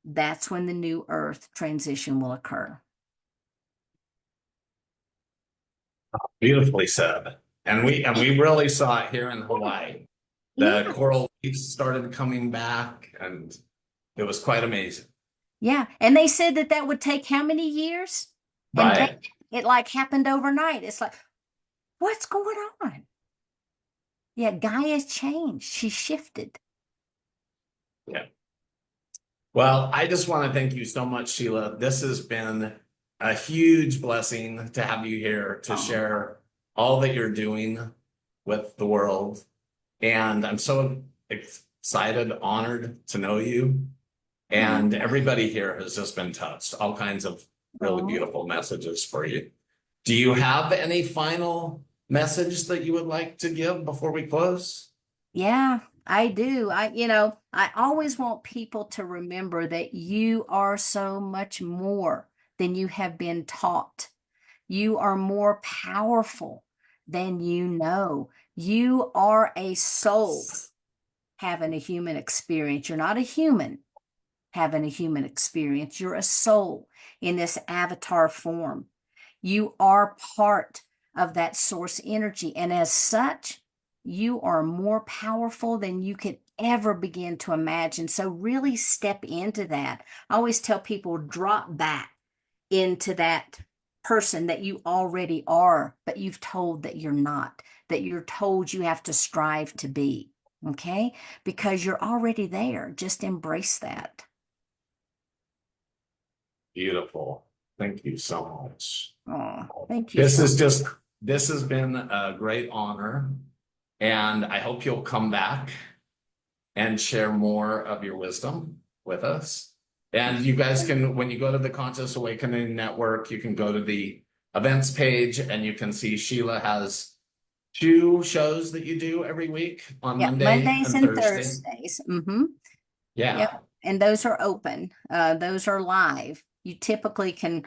that's when the new earth transition will occur. Beautifully said. And we really saw it here in Hawaii. The coral reefs started coming back, and it was quite amazing. Yeah. And they said that would take how many years? Right. And it like happened overnight. It's like, what's going on? Yeah, Gaia's changed. She shifted. Yeah. Well, I just want to thank you so much, Sheila. This has been a huge blessing to have you here to share all that you're doing with the world. And I'm so excited, honored to know you. And everybody here has just been touched. All kinds of really beautiful messages for you. Do you have any final message that you would like to give before we close? Yeah, I do. I always want people to remember that you are so much more than you have been taught. You are more powerful than you know. You are a soul having a human experience. You're not a human having a human experience. You're a soul in this avatar form. You are part of that source energy. And as such, you are more powerful than you could ever begin to imagine. So, really step into that. I always tell people drop back into that person that you already are, but you've told that you're not, that you're told you have to strive to be. Okay? Because you're already there. Just embrace that. Beautiful. Thank you so much. Oh, thank you, Sean. This has been a great honor, and I hope you'll come back and share more of your wisdom with us. And you guys can, when you go to the Conscious Awakening Network, you can go to the events page and you can see Sheila has 2 shows that you do every week on Yeah, Monday Mondays and and Thursday. Thursdays. Mm-hmm. Yeah. Yep. And those are open. Those are live. You typically can,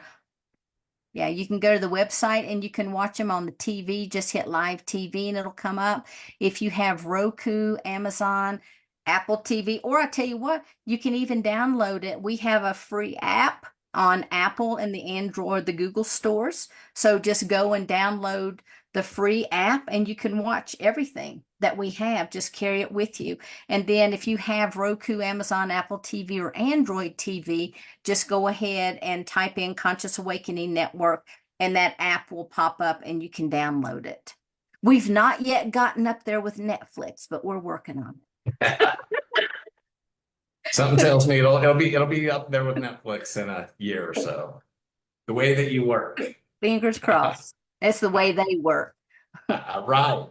yeah, you can go to the website and you can watch them on the TV. Just hit live TV and it'll come up. If you have Roku, Amazon, Apple TV, or I tell you what, you can even download it. We have a free app on Apple and the Android, the Google stores. So just go and download the free app and you can watch everything that we have. Just carry it with you. And then if you have Roku, Amazon, Apple TV, or Android TV, just go ahead and type in Conscious Awakening Network, and that app will pop up and you can download it. We've not yet gotten up there with Netflix, but we're working on it. Something tells me it'll be up there with Netflix in a year or so. The way that you work. Fingers crossed. That's the way they work. Right.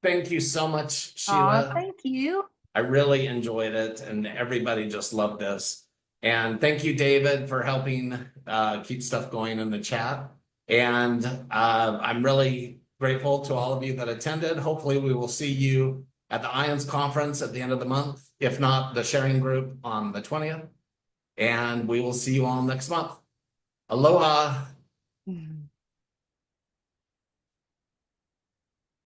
Thank you so much, Aw, Sheila. thank you. I really enjoyed it, and everybody just loved this. And thank you, David, for helping keep stuff going in the chat. And I'm really grateful to all of you that attended. Hopefully, we will see you at the IONS conference at the end of the month, if not the sharing group on the 20th. And we will see you all next month. Aloha.